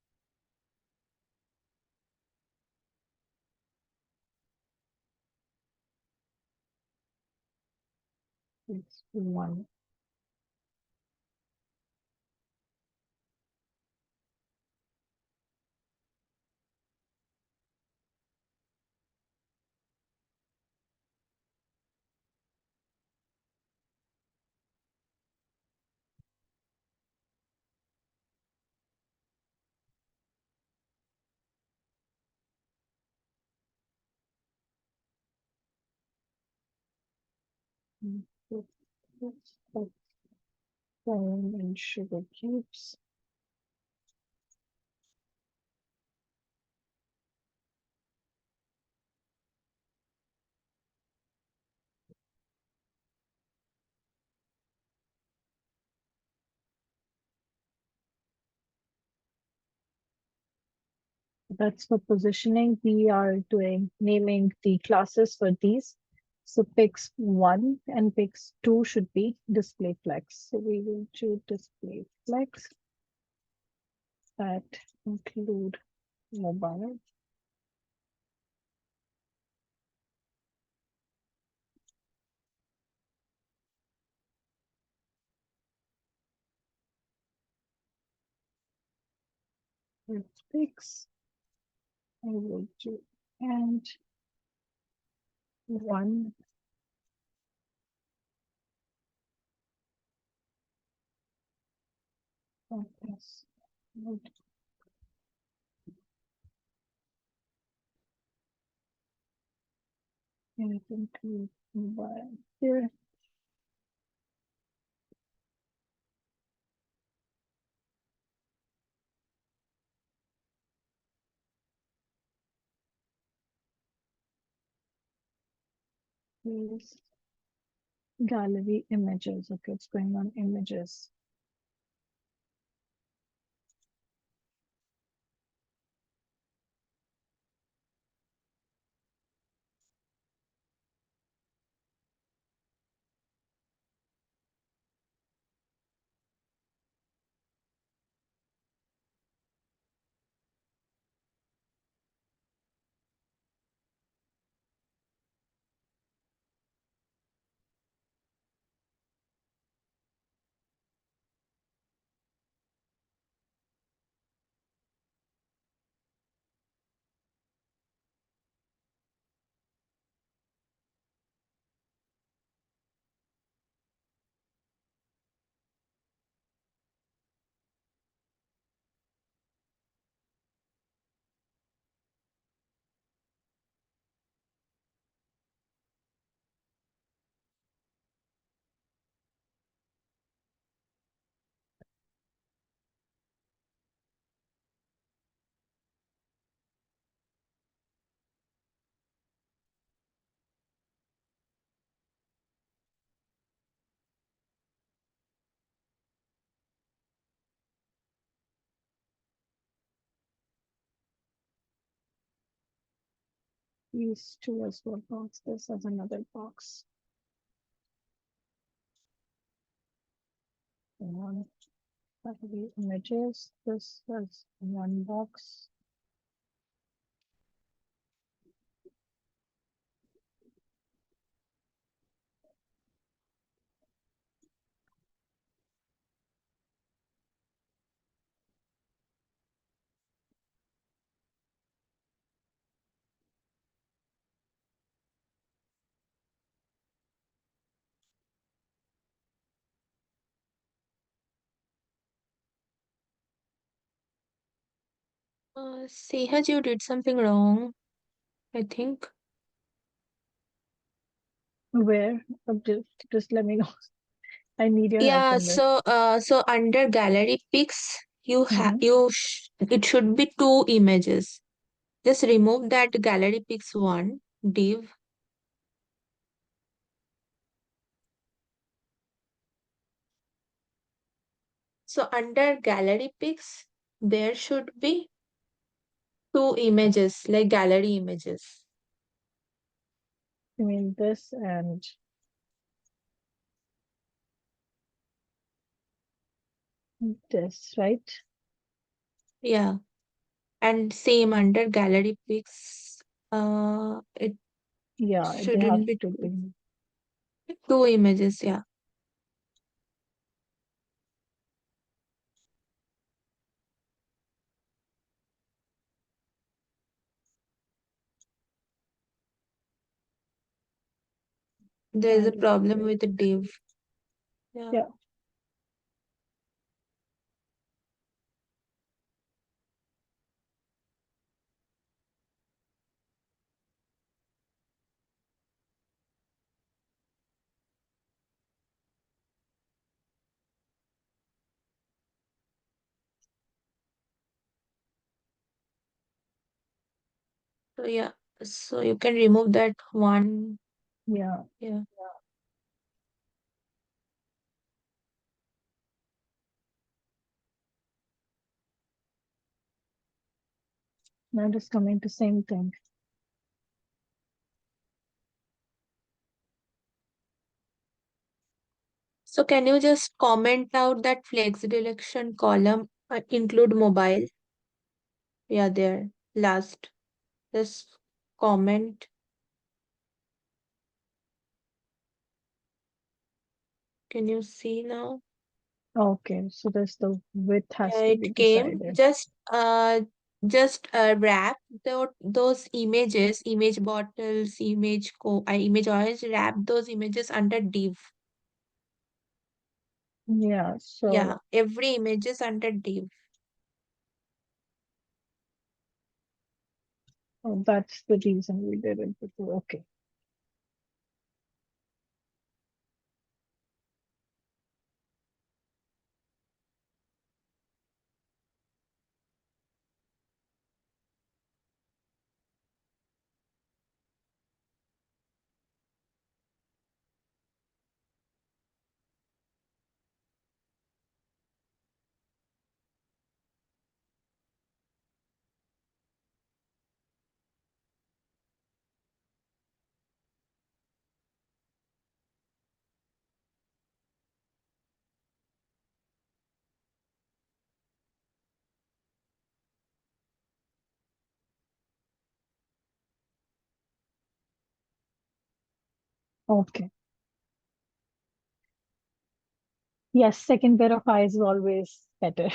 It's one. That's and sugar cubes. That's for positioning. We are doing naming the classes for these. So pix 1 and pix 2 should be display flex. So we will choose display flex that include mobile. Pix. I will do and one. Yes. And include mobile here. Here's gallery images. Okay, it's going on images. these two as one box, this as another box. One gallery images, this as one box. Sehaj, you did something wrong, I think. Where? Just let me know. I need your help Yeah, in this. so under gallery pics, Mm-hmm. it should be two images. Just remove that gallery pics one div. So under gallery pics, there should be two images, like gallery images. I mean this and this, right? Yeah. And same under gallery pics, it Yeah, they have shouldn't be to be. two images. Yeah. There is a Gallery problem pic. with the div. Yeah. Yeah, So yeah. So you can remove that one. yeah. Yeah. Now just coming to same thing. So can you just comment out that flex direction column include mobile? Yeah, there. Last. Just comment. Can you see now? Okay, so there's the width has Yeah, to be it came. decided. Just wrap those images, image bottles, image oils, wrap those images under div. Yeah, Yeah, so every image is under div. that's the reason we did it before. Okay. Okay. Yes, second pair of eyes is always better.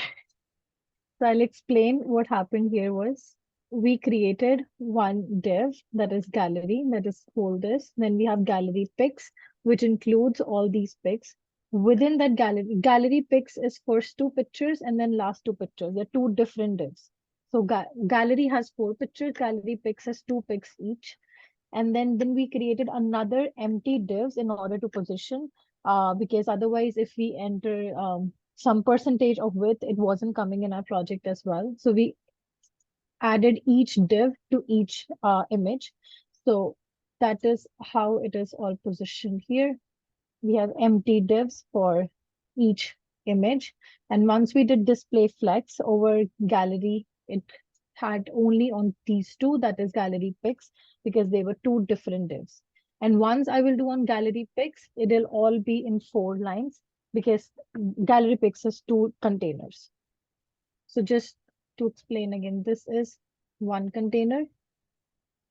So I'll explain what happened here was we created one div that is gallery, that is hold this. Then we have gallery pics, which includes all these pics. Within that gallery pics is first two pictures and then last two pictures. They're two different divs. So gallery has four pictures, gallery pics has two pics each. And then we created another empty divs in order to position, because otherwise if we enter some percentage of width, it wasn't coming in our project as well. So we added each div to each image. So that is how it is all positioned here. We have empty divs for each image. And once we did display flex over gallery, it had only on these two, that is gallery pics, because they were two different divs. And once I will do on gallery pics, it'll all be in 4 lines because gallery pics has 2 containers. So just to explain again, this is one container,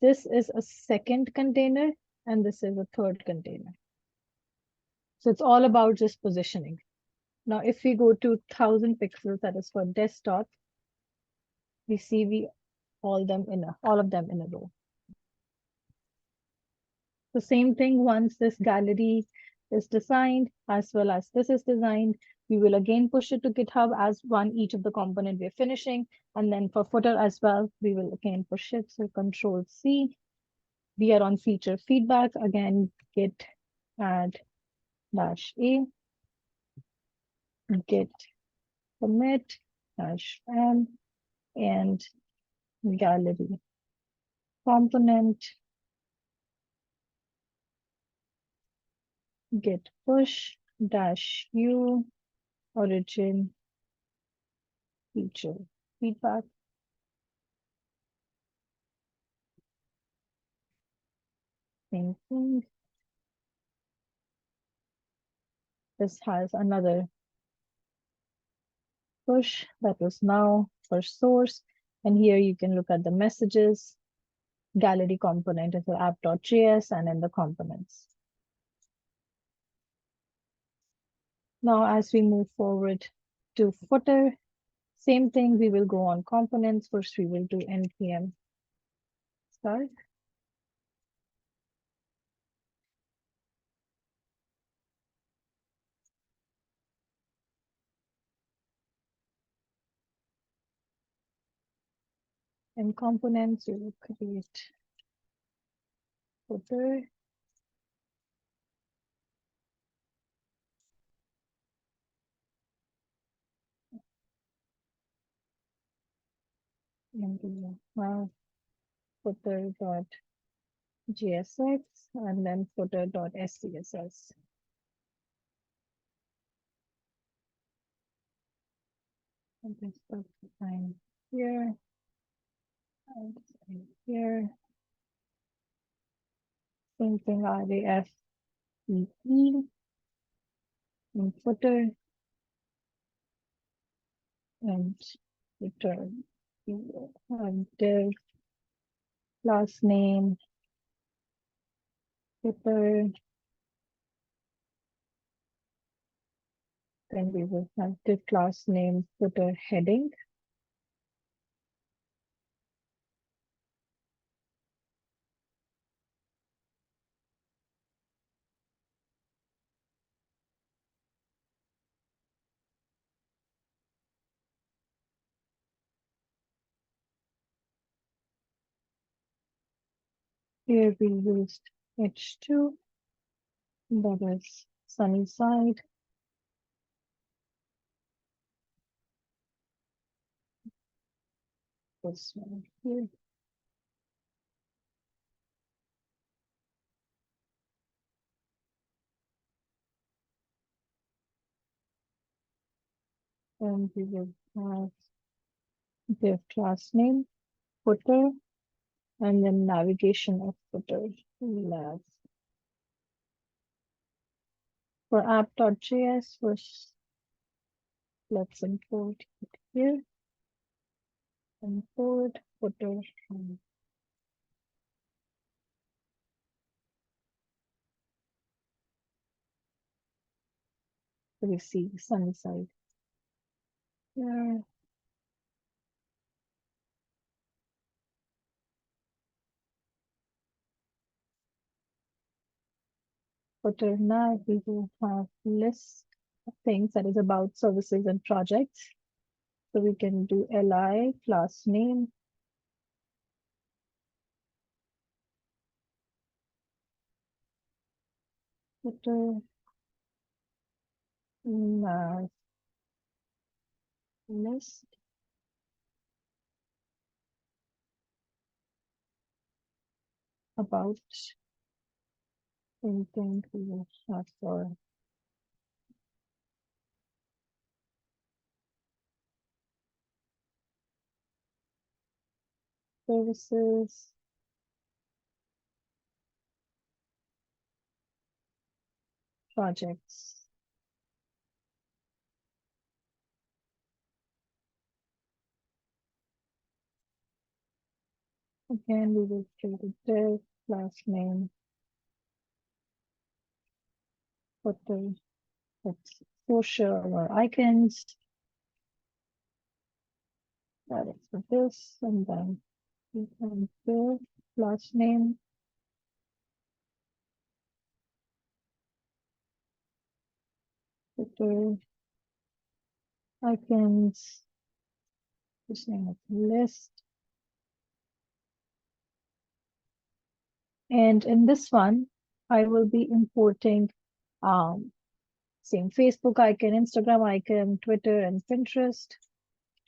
this is a second container, and this is a third container. So it's all about just positioning. Now, if we go to 1000 pixels, that is for desktop, we see all of them in a row. The same thing, once this gallery is designed, as well as this is designed, we will again push it to GitHub as one each of the component we're finishing. And then for footer as well, we will again push it. So Control C. We are on feature feedback. Again, git add -a, git commit -m, and gallery component, git push -u origin feature feedback. Same thing. This has another push that was now for source. And here you can look at the messages. Gallery component is the app.js and in the components. Now, as we move forward to footer, same thing, we will go on components. First, we will do npm start. In components, we will create footer. And we will have footer.jsx and then footer.scss. And this stuff defined here. And here. Same thing, ref EE in footer and return and div class name footer. Then we will have div class name footer heading. Here we used h2, that is sunny side. This one here. And we will have div class name footer and then navigation of footer nav. For app.js, first let's import it here. Import footer. So we see sunny side here. Footer nav, we will have list of things that is about services and projects. So we can do li class name. Footer nav list. About anything we will have for services. Projects. Again, we will create this last name, footer, it's social or icons. That is for this, and then we can do last name. Footer, icons, this name of list. And in this one, I will be importing same Facebook icon, Instagram icon, Twitter, and Pinterest.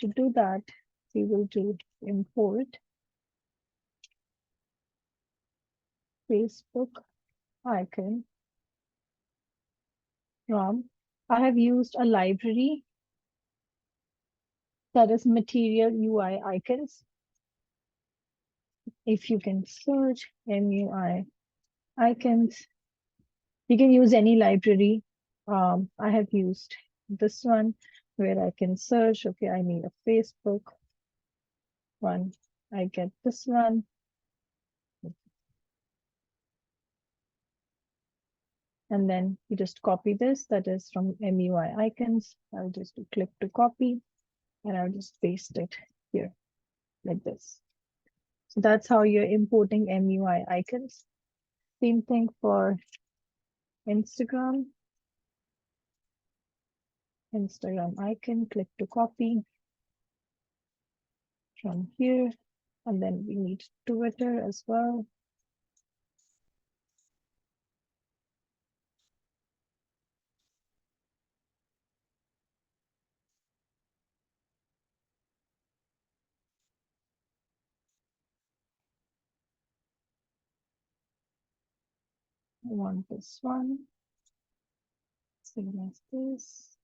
To do that, we will do import Facebook icon from. I have used a library that is material UI icons. If you can search MUI icons, you can use any library. I have used this one where I can search, okay, I need a Facebook one. I get this one. And then you just copy this, that is from MUI icons. I'll just click to copy and I'll just paste it here like this. So that's how you're importing MUI icons. Same thing for Instagram. Instagram icon, click to copy from here. And then we need Twitter as well. I want this one. Same as this.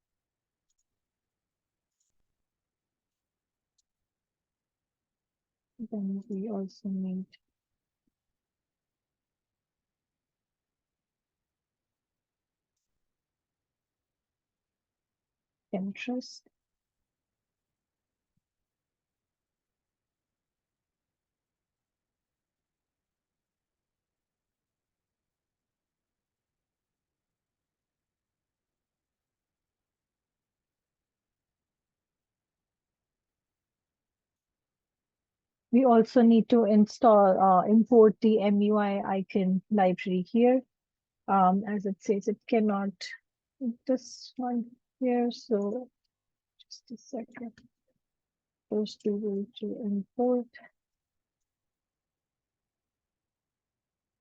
Then we also need Pinterest. We also need to install, import the MUI icon library here. As it says, it cannot, this one here. So just a second. First, we will to import.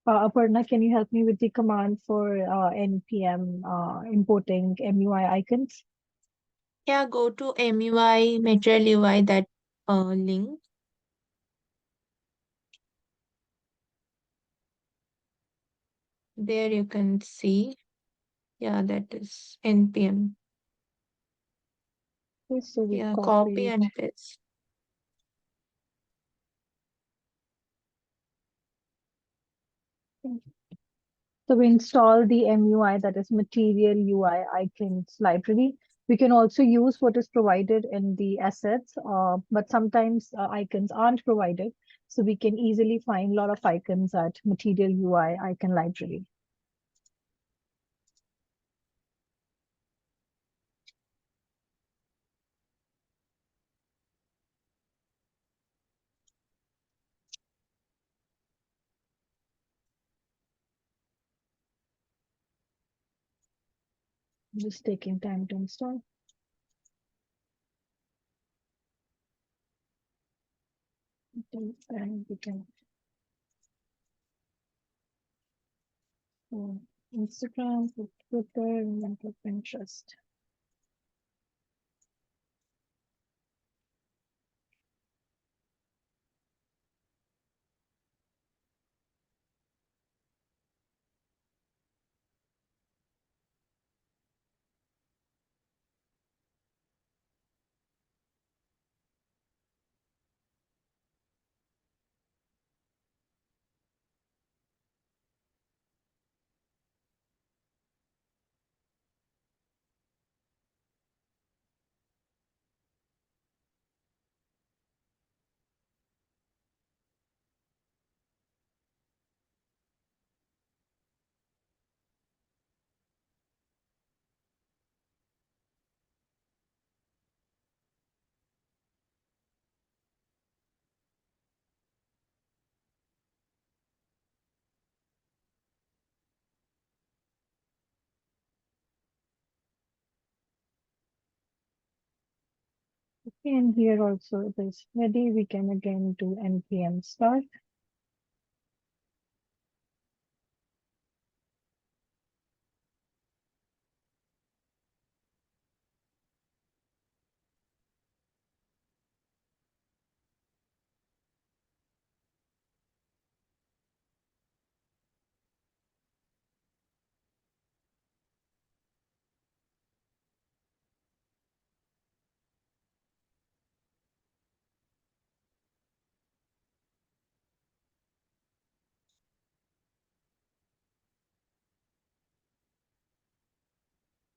Aparna, can you help me with the command for npm importing MUI icons? Yeah, go to MUI, material UI, that link. There you can see. Yeah, that is NPM. Okay, so we Yeah, copy copy it. and paste. So we install the MUI, that is material UI icons library. We can also use what is provided in the assets, but sometimes icons aren't provided. So we can easily find a lot of icons at material UI icon library. Just taking time to install. And we can Instagram, Twitter, and then Pinterest. And here also it is ready. We can again do npm start.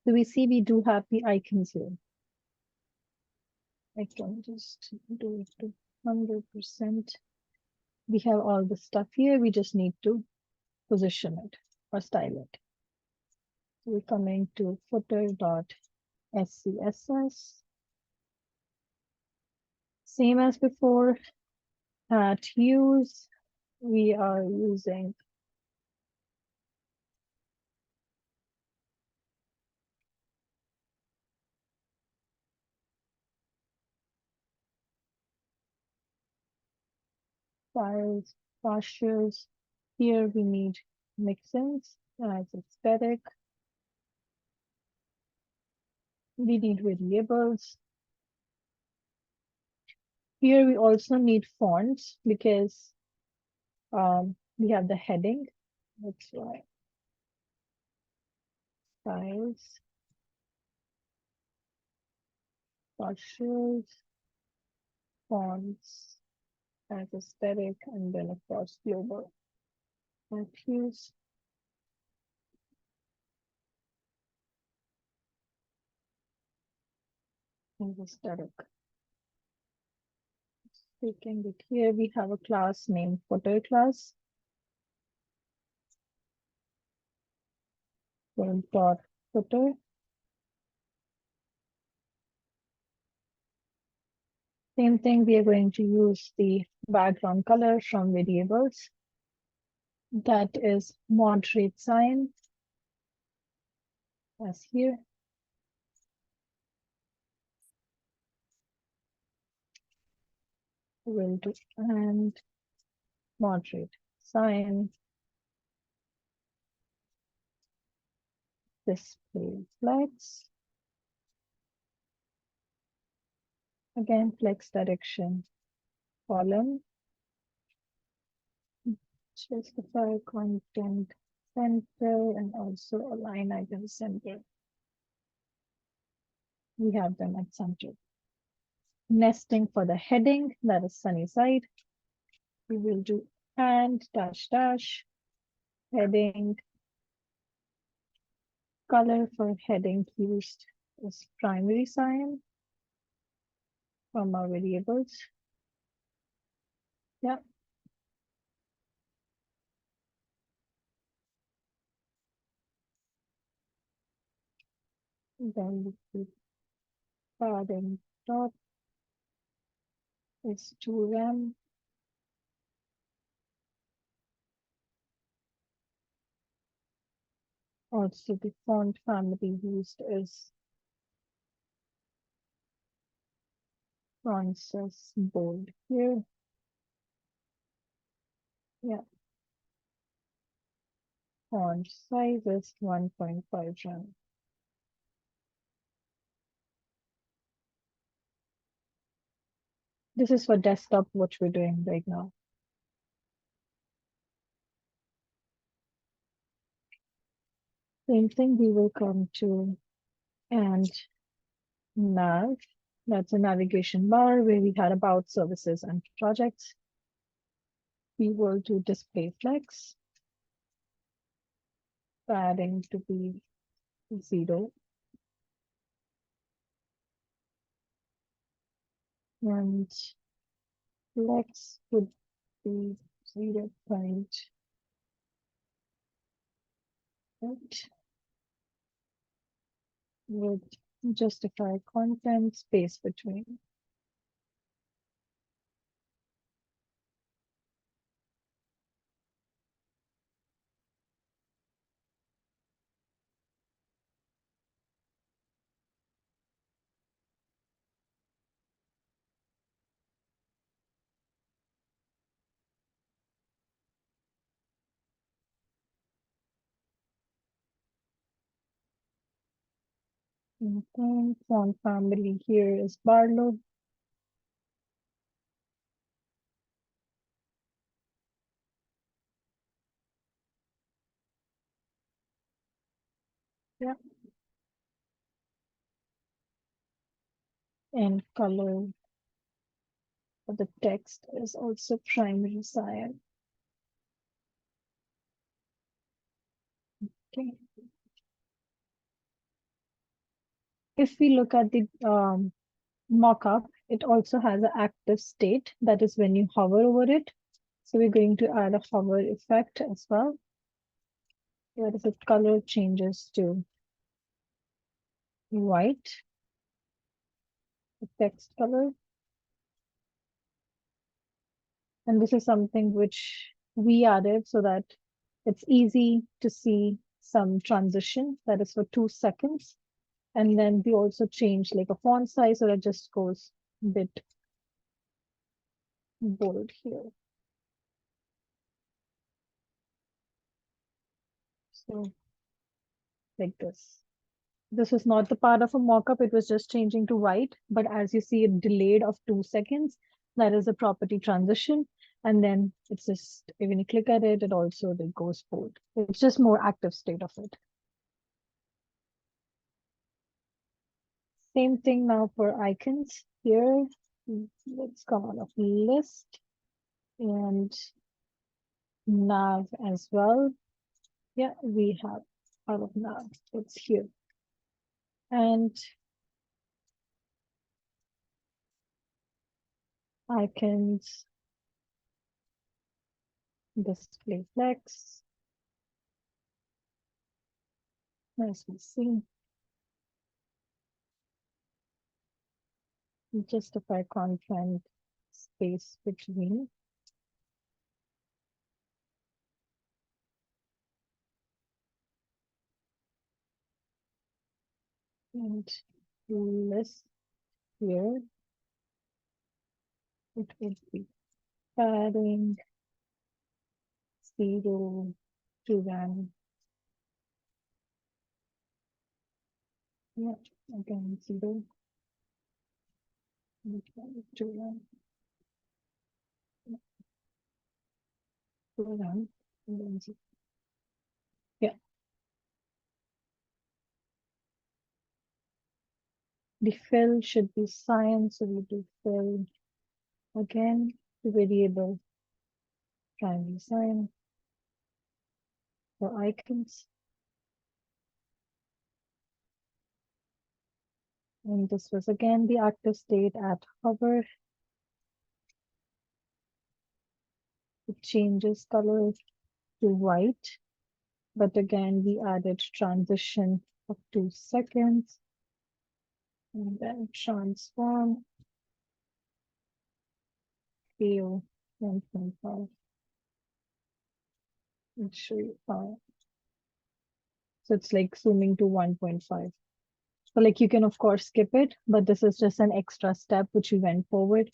So we see we do have the icons here. I can just do it to 100%. We have all the stuff here. We just need to position it or style it. So we're coming to footer.scss. Same as before. At use, we are using styles, postures. Here we need mixins as aesthetic. We need variables. Here we also need fonts because we have the heading. That's why styles, postures, fonts as aesthetic, and then of course global. Use and aesthetic. Taking it here, we have a class named footer class. Dot footer. Same thing, we are going to use the background color from variables. That is moderate sign, as here. We'll do and moderate sign. Display flex. Again, flex direction column. Specify content center and also align item center. We have them at center. Nesting for the heading, that is sunny side. We will do and dash dash heading. Color for heading used is primary sign from our variables. Yeah. Then the padding top is 2rem. Also, the font family used is Francis bold here. Yeah. Font size is 1.5 rem. This is for desktop, what we're doing right now. Same thing, we will come to and nav. That's a navigation bar where we had about services and projects. We will do display flex, padding to be 0. And flex would be 0.8. Would justify content space between. Okay, font family here is Barlow. Yeah. And color for the text is also primary cyan. Okay. If we look at the mockup, it also has an active state. That is when you hover over it. So we're going to add a hover effect as well. Where is it? Color changes to white. The text color. And this is something which we added so that it's easy to see some transition. That is for 2 seconds. And then we also change like a font size so that just goes a bit bold here. So like this. This was not the part of a mockup, it was just changing to white. But as you see, it delayed of 2 seconds. That is a property transition. And then it's just, when you click at it, it also like, goes bold. It's just more active state of it. Same thing now for icons here. Let's come out of list and nav as well. Yeah, we have out of nav. It's here. And icons, display flex. As we see, justify content space between. And list here, it would be padding 0 to 1. Yeah, again 0 to 1. To 1 and then 0. Yeah. The fill should be cyan, so we do fill again, the variable primary cyan for icons. And this was again the active state at hover. It changes color to white, but again we added transition of 2 seconds. And then transform scale 1.5. I'll show you how. So it's like zooming to 1.5. So like you can of course skip it, but this is just an extra step which we went forward.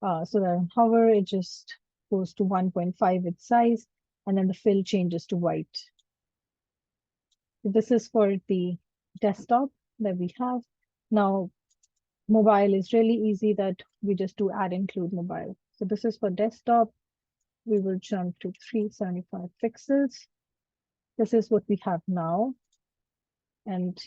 So that hover, it just goes to 1.5 its size, and then the fill changes to white. This is for the desktop that we have. Now, mobile is really easy that we just do add include mobile. So this is for desktop. We will jump to 375 pixels. This is what we have now. And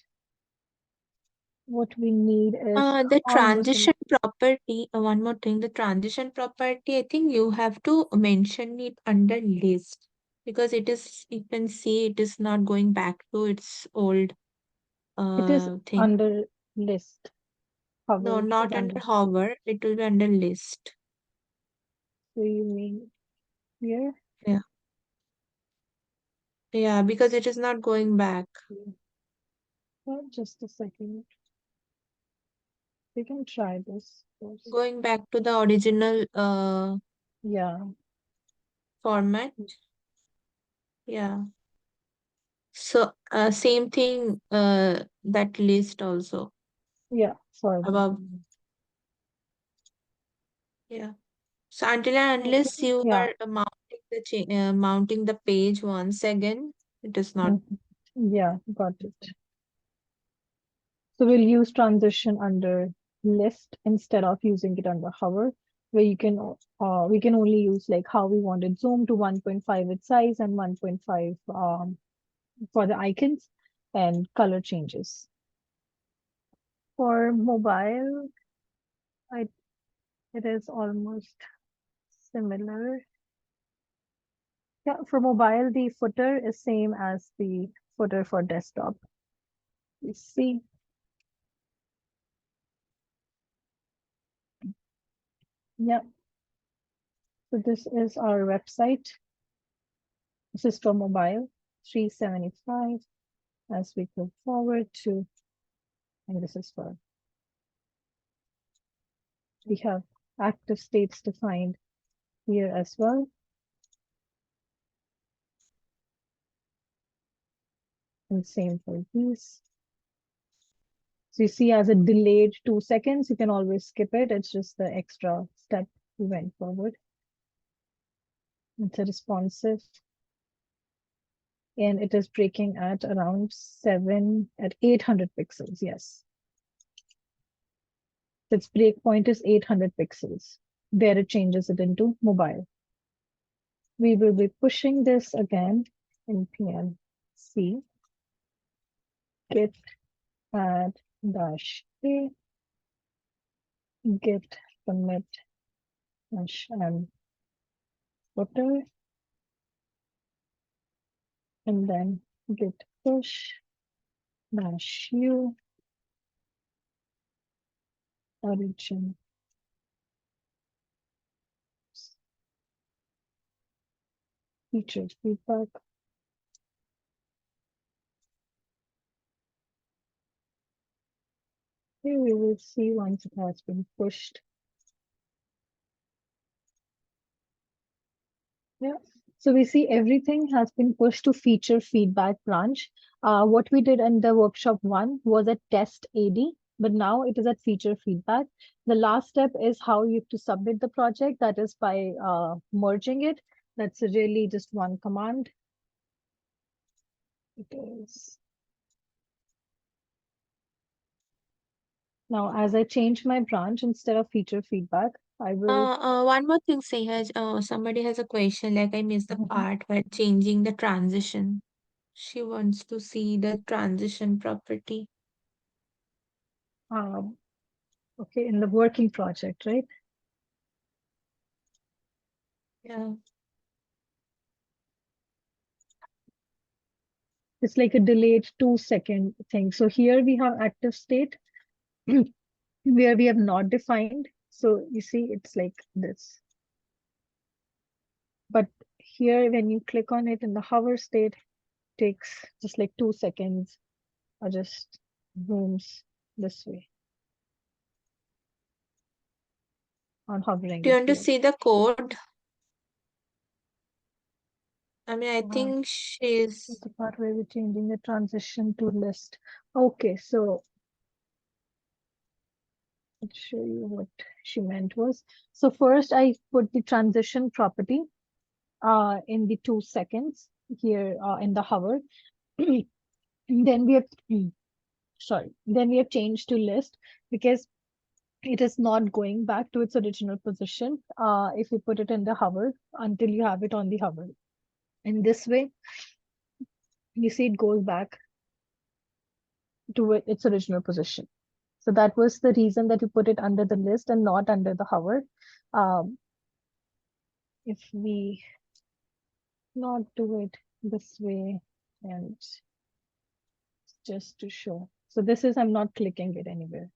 what we need is The almost transition property, one more thing, the transition property, I think you have to mention it under list because it is, you can see it is not going back to its old it is thing. under list. No, Hover not is under hover, it will be under list. So you mean here? Yeah. Yeah, because it is not going back. Well, just a second. We can try this first. Going back to the original Yeah. format. Yeah. So same thing that list also Yeah. Sorry. above. Yeah. So until and Okay. unless you Yeah. are mounting the page once again, it is not. Yeah. Got it. So we'll use transition under list instead of using it under hover, where we can only use like how we wanted zoom to 1.5 its size and 1.5 for the icons and color changes. For mobile, it is almost similar. Yeah, for mobile, the footer is same as the footer for desktop. You see. Yeah. So this is our website. This is for mobile, 375. As we go forward to, and this is for, we have active states defined here as well. And same for these. So you see as a delayed 2 seconds, you can always skip it. It's just the extra step we went forward. It's a responsive. And it is breaking at around 800 pixels, yes. Its breakpoint is 800 pixels. There it changes it into mobile. We will be pushing this again in PNC. Git add -a git commit -m footer, and then git push -u origin. Feature feedback. Here we will see once it has been pushed. Yeah. So we see everything has been pushed to feature feedback branch. What we did in the workshop 1 was a test AD, but now it is at feature feedback. The last step is how you have to submit the project. That is by merging it. That's really just one command. It is. Now, as I change my branch, instead of feature feedback, I will. One more thing, Sehaj. Somebody has a question, like I missed the part where changing the transition. She wants to see the transition property. Okay, in the working project, right? Yeah. It's like a delayed 2-second thing. So here we have active state where we have not defined. So you see, it's like this. But here, when you click on it in the hover state, takes just like 2 seconds or just zooms this way on hovering Do you it want to here. see the code? I mean, I This think is she's. the part where we're changing the transition to list. Okay, so I'll show you what she meant was. So first I put the transition property in the 2 seconds here in the hover. Then we have then we have changed to list because it is not going back to its original position if you put it in the hover until you have it on the hover. In this way, you see it goes back to its original position. So that was the reason that you put it under the list and not under the hover. If we not do it this way and just to show. So this is, I'm not clicking it anywhere.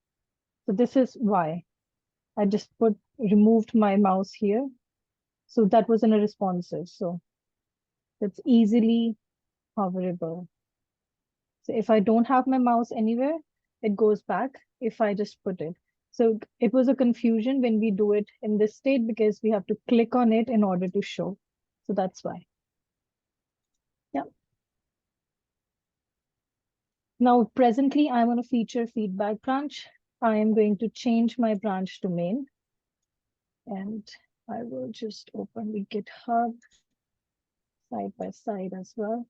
So this is why I just removed my mouse here. So that was in a responsive. So that's easily hoverable. So if I don't have my mouse anywhere, it goes back if I just put it. So it was a confusion when we do it in this state because we have to click on it in order to show. So that's why. Yeah. Now, presently, I'm on a feature feedback branch. I am going to change my branch to main. And I will just open the GitHub side by side as well.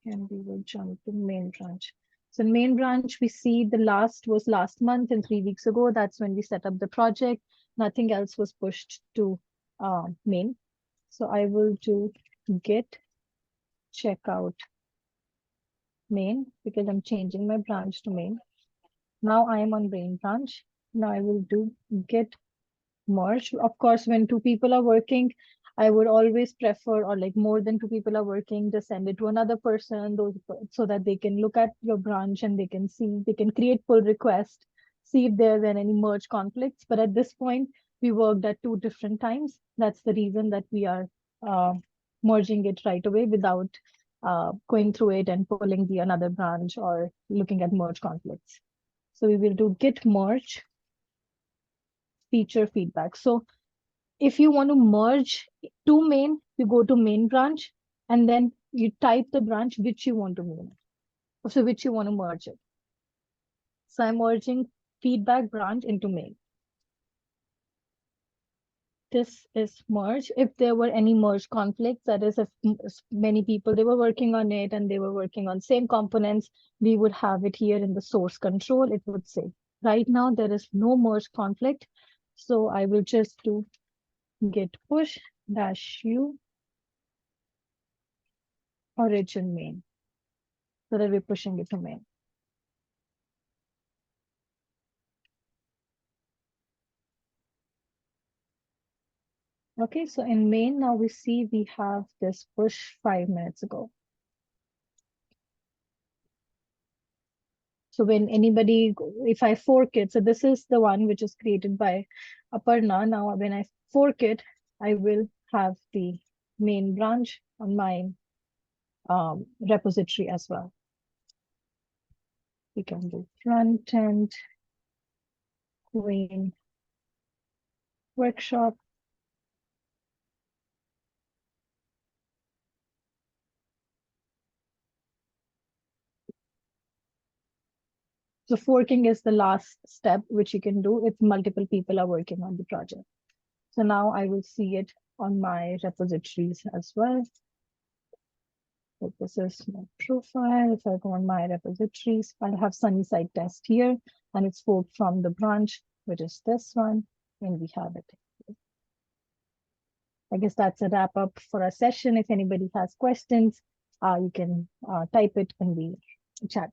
And we will jump to main branch. So main branch, we see the last was last month and 3 weeks ago. That's when we set up the project. Nothing else was pushed to main. So I will do git checkout main because I'm changing my branch to main. Now I am on main branch. Now I will do git merge. Of course, when two people are working, I would always prefer, or like more than two people are working, just send it to another person, so that they can look at your branch and they can see, they can create pull request, see if there were any merge conflicts. But at this point, we worked at 2 different times. That's the reason that we are merging it right away without going through it and pulling the another branch or looking at merge conflicts. So we will do git merge feature feedback. So if you want to merge to main, you go to main branch and then you type the branch which you want to main, so which you want to merge it. So I'm merging feedback branch into main. This is merge. If there were any merge conflicts, that is, if many people they were working on it and they were working on same components, we would have it here in the source control. It would say right now there is no merge conflict. So I will just do git push -u origin main, so that we're pushing it to main. Okay, so in main, now we see we have this push 5 minutes ago. So when anybody, if I fork it, so this is the one which is created by Aparna. Now when I fork it, I will have the main branch on my repository as well. We can do Frontend Queen workshop. So forking is the last step which you can do if multiple people are working on the project. So now I will see it on my repositories as well. So this is my profile. If I go on my repositories, I'll have Sunnyside test here, and it's forked from the branch, which is this one, and we have it. I guess that's a wrap up for our session. If anybody has questions, you can type it in the chat.